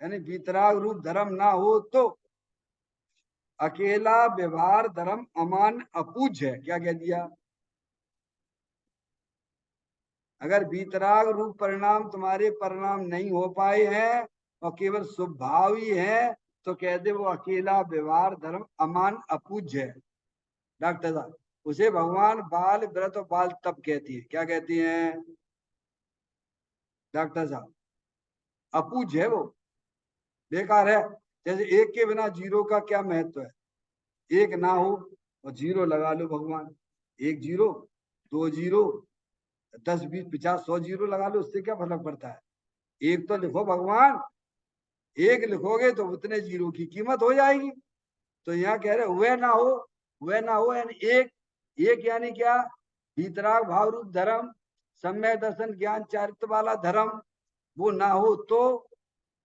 यानी वितराग रूप धर्म ना हो तो अकेला व्यवहार धर्म अमान अपूज्य है। क्या कह दिया? अगर वितराग रूप परिणाम तुम्हारे परिणाम नहीं हो पाए हैं और केवल स्वभाव ही है, तो कहते वो अकेला व्यवहार धर्म अमान अपूज्य है। डॉक्टर साहब, उसे भगवान बाल व्रत और बाल तप कहती है। क्या कहती हैं डॉक्टर साहब? अपूज्य है वो, बेकार है। जैसे एक के बिना जीरो का क्या महत्व है? एक ना हो और जीरो लगा लो भगवान, एक जीरो, दो जीरो, 10 20 50 100 जीरो लगा लो, उससे क्या फर्क पड़ता है? एक तो लिखो भगवान, एक लिखोगे तो उतने जीरो की कीमत हो जाएगी। तो यहाँ कह रहे वह ना हो, वह ना हो यानी एक, एक यानी क्या? भीतराग भाव रूप धर्म, सम्य दर्शन ज्ञान चारित्र वाला धर्म, वो ना हो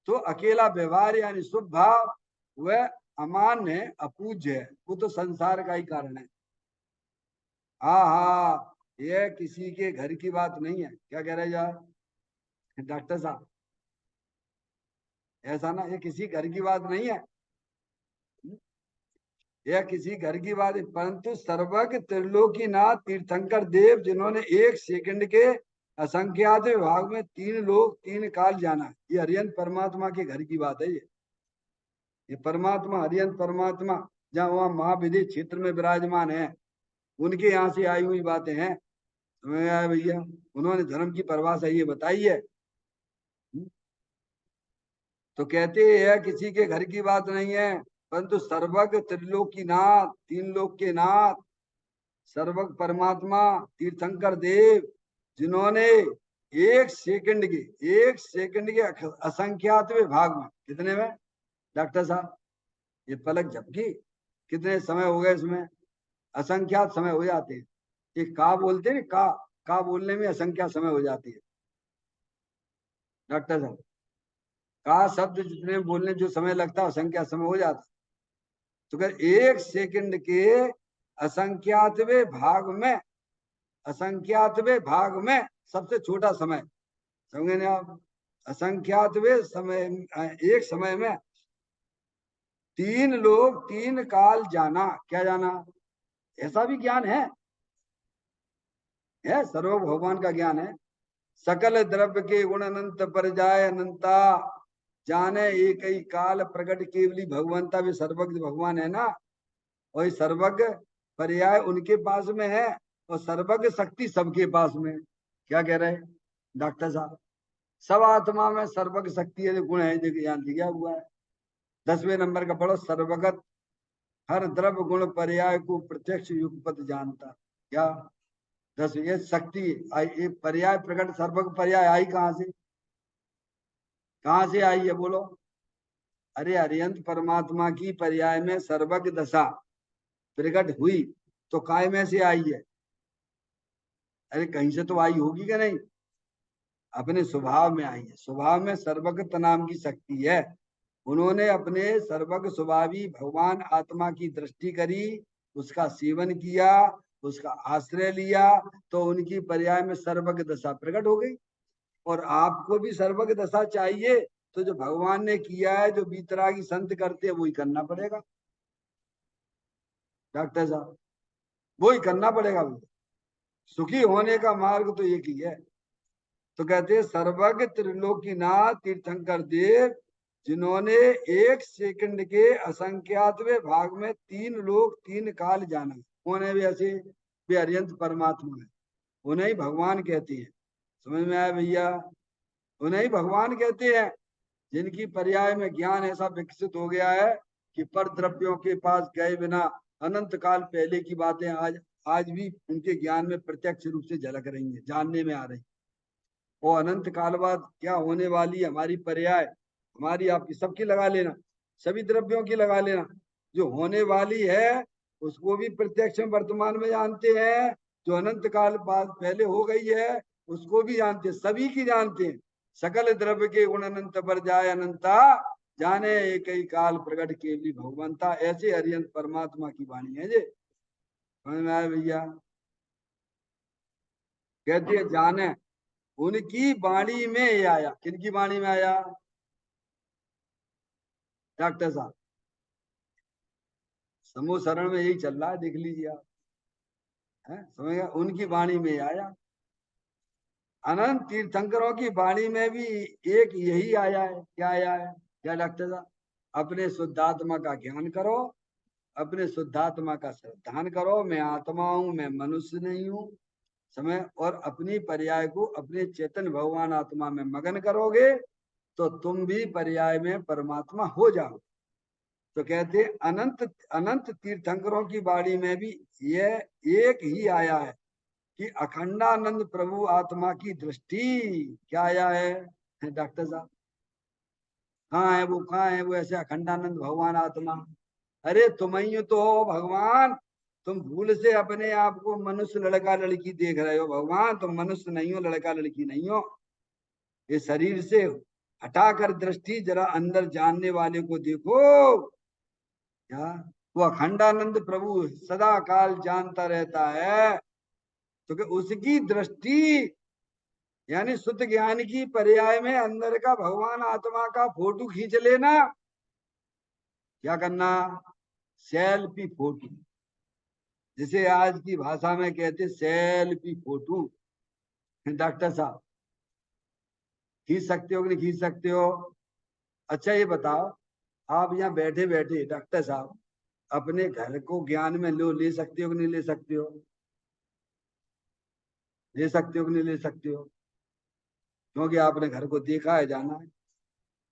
तो अकेला व्यवहार यानी शुभ भाव वह अमान्य है, अपूज्य है, वो तो संसार का ही कारण है। हाँ हाँ, ये किसी के घर की बात नहीं है। क्या कह रहे यार डॉक्टर साहब? ऐसा ना, ये किसी घर की बात नहीं है, यह किसी घर की बात है, परंतु सर्वज्ञ त्रिलोकीनाथ तीर्थंकर देव जिन्होंने एक सेकंड के असंख्यात विभाग में 3 लोक 3 काल जाना, ये हरियंत परमात्मा के घर की बात है। ये परमात्मा हरियंत परमात्मा जहाँ वहाँ महाविधि क्षेत्र में विराजमान है, उनके यहाँ से आई हुई बातें हैं। समझ में आया भैया? उन्होंने धर्म की परिभाषा ये बताई है। तो कहते हैं किसी के घर की बात नहीं है, परंतु सर्वज्ञ त्रिलोकीनाथ 3 लोक के नाथ सर्वज्ञ परमात्मा तीर्थंकर देव जिन्होंने एक सेकंड के असंख्यातवें भाग में, कितने में डॉक्टर साहब? ये पलक झपकी कितने समय हो गए इसमें? असंख्यात समय हो जाते हैं। ये का बोलते हैं, का बोलने में असंख्यात समय हो जाती है डॉक्टर साहब। का शब्द जितने बोलने जो समय लगता है असंख्यात समय हो जाता है। तो अगर एक सेकंड के असंख्यातवें भाग में, असंख्यातवें भाग में सबसे छोटा समय, समझे ना आप? असंख्यातवें समय, एक समय में 3 लोक 3 काल जाना। क्या जाना? ऐसा भी ज्ञान है सर्व भगवान का ज्ञान है। सकल द्रव्य के गुण अनंत पर जाए अनंता, जाने एक ही काल प्रकट केवली भगवंता भी सर्वज्ञ भगवान है ना। और सर्वज्ञ पर्याय उनके पास में है और सर्वज्ञ शक्ति सबके पास में है। क्या कह रहे हैं डॉक्टर साहब? सब आत्मा में सर्वज्ञ शक्ति है, गुण है, जो ज्ञान दिया हुआ है। 10वें नंबर का पढ़ो, सर्वगत हर द्रव्य गुण पर्याय को प्रत्यक्ष युगपत जानता। क्या 10? ये शक्ति ये पर्याय प्रकट सर्वज्ञ पर्याय आई कहां से? कहां से आई है बोलो? अरे अरियंत परमात्मा की पर्याय में सर्वज्ञ दशा प्रकट हुई तो काय में से आई है? अरे कहीं से तो आई होगी कि नहीं? अपने स्वभाव में आई है। स्वभाव में सर्वज्ञ नाम की शक्ति है। उन्होंने अपने सर्वज्ञ स्वभावी भगवान आत्मा की दृष्टि करी, उसका सेवन किया, उसका आश्रय लिया, तो उनकी पर्याय में सर्वज्ञ दशा प्रकट हो गई। और आपको भी सर्वज्ञ दशा चाहिए तो जो भगवान ने किया है, जो बीतरागी संत करते हैं, वही करना पड़ेगा डॉक्टर साहब, वही करना पड़ेगा। सुखी होने का मार्ग तो एक ही है। तो कहते हैं सर्वज्ञ त्रिलोकीनाथ तीर्थंकर देव जिन्होंने एक सेकंड के असंख्यातवें भाग में 3 लोक 3 काल जाना। कौन है भी ऐसे? वे अरियंत परमात्मा है, उन्हें ही भगवान कहते हैं। समझ में आया भैया? उन्हें ही भगवान कहते हैं जिनकी पर्याय में ज्ञान ऐसा विकसित हो गया है कि पर द्रव्यों के पास गए बिना अनंत काल पहले की बातें आज आज भी उनके ज्ञान में प्रत्यक्ष रूप से झलक रही हैं, जानने में आ रही। वो अनंत काल बाद क्या होने वाली हमारी पर्याय, हमारी आपकी सबकी लगा लेना, सभी द्रव्यों की लगा लेना, जो होने वाली है उसको भी प्रत्यक्ष में वर्तमान में जानते हैं, जो अनंत काल बाद पहले हो गई है उसको भी जानते हैं, सभी की जानते हैं। सकल द्रव्य के गुण अनंत पर जाए अनंता, जाने एक ही काल प्रकट केवली भगवंता। ऐसे हरियंत परमात्मा की वाणी है जे। समझ में आया भैया? कहते हैं जाने उनकी वाणी में ये आया। किनकी वाणी में आया डॉक्टर साहब? समूह शरण में यही चल रहा है, देख लीजिए आप। है समझ गया? उनकी वाणी में आया। अनंत तीर्थंकरों की वाणी में भी एक यही आया है। क्या आया है? क्या डॉक्टर साहब? अपने शुद्धात्मा का ज्ञान करो, अपने शुद्धात्मा का श्रद्धान करो, मैं आत्मा हूं, मैं मनुष्य नहीं हूं। समय और अपनी पर्याय को अपने चेतन भगवान आत्मा में मगन करोगे तो तुम भी पर्याय में परमात्मा हो जाओ। तो कहते अनंत अनंत तीर्थंकरों की वाणी में भी यह एक ही आया है कि अखंडानंद प्रभु आत्मा की दृष्टि। क्या आया है डॉक्टर साहब? कहाँ है वो? कहाँ है वो ऐसे अखंडानंद भगवान आत्मा? अरे तुम ही तो हो भगवान। तुम भूल से अपने आप को मनुष्य लड़का लड़की देख रहे हो। भगवान तुम मनुष्य नहीं हो, लड़का लड़की नहीं हो। ये शरीर से हटाकर दृष्टि जरा अंदर जानने वाले को देखो। क्या? वो अखंडानंद प्रभु सदा काल जानता रहता है। तो कि उसकी दृष्टि यानी शुद्ध ज्ञान की पर्याय में अंदर का भगवान आत्मा का फोटो खींच लेना। क्या करना? सेल्फी फोटो, जिसे आज की भाषा में कहते सेल्फी फोटो। डॉक्टर साहब खींच सकते हो कि नहीं खींच सकते हो? अच्छा ये बताओ, आप यहाँ बैठे बैठे डॉक्टर साहब अपने घर को ज्ञान में ले सकते हो कि नहीं ले सकते हो? ले सकते हो कि नहीं ले सकते हो? क्योंकि आपने घर को देखा है, जाना है,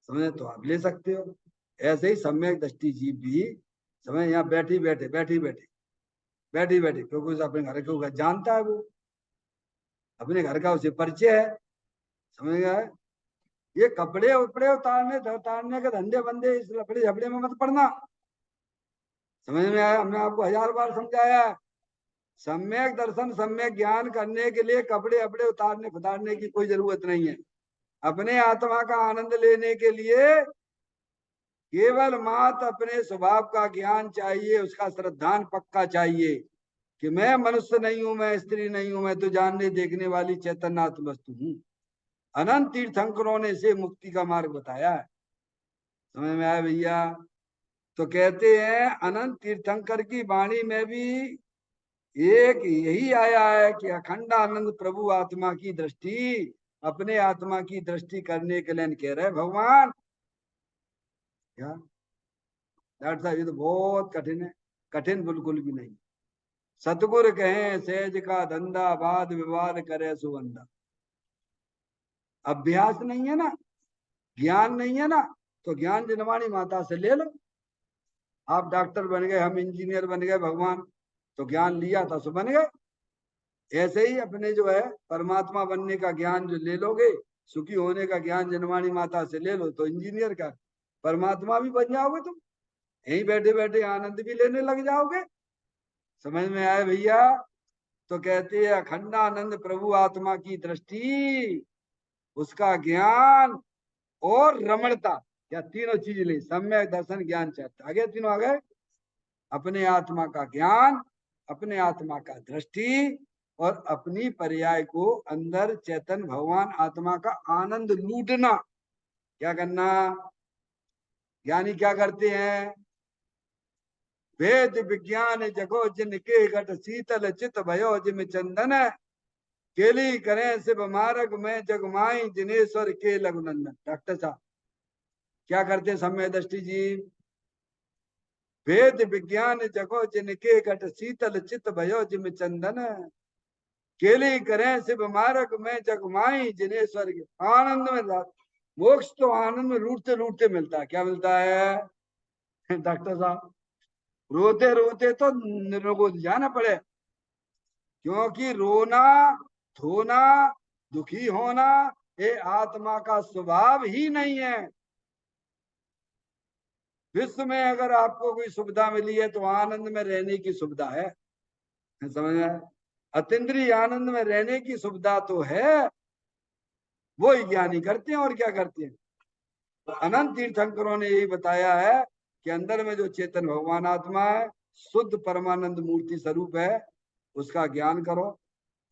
समझे, तो आप ले सकते हो। ऐसे ही सम्यक दृष्टि जीव भी समझ, यहाँ बैठी बैठी क्योंकि उसे अपने घर को जानता है, वो अपने घर का उसे परिचय है, समझ गया है? ये कपड़े उपड़े उतारने उतारने के धंधे बंदे इस लफड़े झपड़े में मत पड़ना। समझ में आया? हमने आपको 1000 बार समझाया है। सम्यक दर्शन सम्यक ज्ञान करने के लिए कपड़े अपड़े उतारने खुतारने की कोई जरूरत नहीं है। अपने आत्मा का आनंद लेने के लिए केवल मात्र अपने स्वभाव का ज्ञान चाहिए, उसका श्रद्धान पक्का चाहिए कि मैं मनुष्य नहीं हूं, मैं स्त्री नहीं हूं, मैं तो जानने देखने वाली चैतन्यात्म वस्तु हूं। अनंत तीर्थंकरों ने इसे मुक्ति का मार्ग बताया है। समझ में आया भैया? तो कहते हैं अनंत तीर्थंकर की वाणी में भी एक यही आया है कि अखंड आनंद प्रभु आत्मा की दृष्टि, अपने आत्मा की दृष्टि करने के लिए कह रहे भगवान। क्या डॉक्टर साहब, ये तो बहुत कठिन है। कठिन बिल्कुल भी नहीं। सतगुरु कहें सहज का धंधा, वाद विवाद करे सुवंदा। अभ्यास नहीं है ना, ज्ञान नहीं है ना, तो ज्ञान जिनवाणी माता से ले लो। आप डॉक्टर बन गए, हम इंजीनियर बन गए, भगवान तो ज्ञान लिया था सो बन गए। ऐसे ही अपने जो है परमात्मा बनने का ज्ञान जो ले लोगे, सुखी होने का ज्ञान जनवाणी माता से ले लो, तो इंजीनियर का परमात्मा भी बन जाओगे तुम। यहीं बैठे बैठे आनंद भी लेने लग जाओगे। समझ में आए भैया? तो कहते हैं अखंड आनंद प्रभु आत्मा की दृष्टि, उसका ज्ञान और रमणता, या तीनों चीज ले, सम्यक दर्शन ज्ञान चैत्य, आगे तीनों आ गए। अपने आत्मा का ज्ञान, अपने आत्मा का दृष्टि, और अपनी पर्याय को अंदर चेतन भगवान आत्मा का आनंद लूटना। क्या करना? ज्ञानी क्या करते हैं? वेद विज्ञान जगो जिनके घट शीतल चित भयो जिम चंदन, केली करें शिव मार्ग में जगमाई जिनेश्वर के लघुनंदन। डॉक्टर साहब क्या करते हैं सम्य दृष्टि जी? वेद विज्ञान जगो जिनके घट शीतल चित भयो जिम चंदन, केली करें शिव मार्ग में जगमाई जिन्हें स्वर्ग। आनंद में, मोक्ष तो आनंद में लूटते लूटते मिलता है। क्या मिलता है डॉक्टर साहब? रोते रोते तो निर्गोद जाना पड़े, क्योंकि रोना धोना दुखी होना ये आत्मा का स्वभाव ही नहीं है। विश्व में अगर आपको कोई सुविधा मिली है तो आनंद में रहने की सुविधा है, समझ में? अतीन्द्रिय आनंद में रहने की सुविधा तो है, वो ज्ञानी करते हैं। और क्या करते हैं? तो अनंत तीर्थंकरों ने यही बताया है कि अंदर में जो चेतन भगवान आत्मा है, शुद्ध परमानंद मूर्ति स्वरूप है, उसका ज्ञान करो,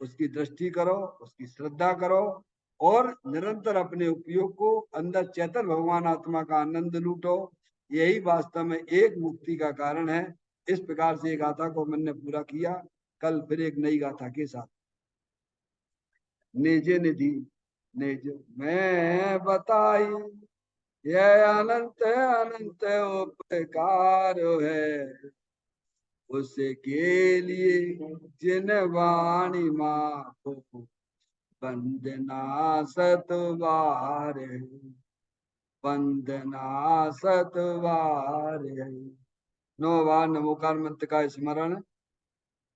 उसकी दृष्टि करो, उसकी श्रद्धा करो, और निरंतर अपने उपयोग को अंदर चेतन भगवान आत्मा का आनंद लूटो। यही वास्तव में एक मुक्ति का कारण है। इस प्रकार से गाथा को मैंने पूरा किया। कल फिर एक नई गाथा के साथ। निज निधि निज मैं बताई, यह अनंत अनंत उपकार है, उसके लिए जिन वाणी माँ वंदना सतवार है, वंदना सतवार है। 9 बार नमोकार मंत्र का स्मरण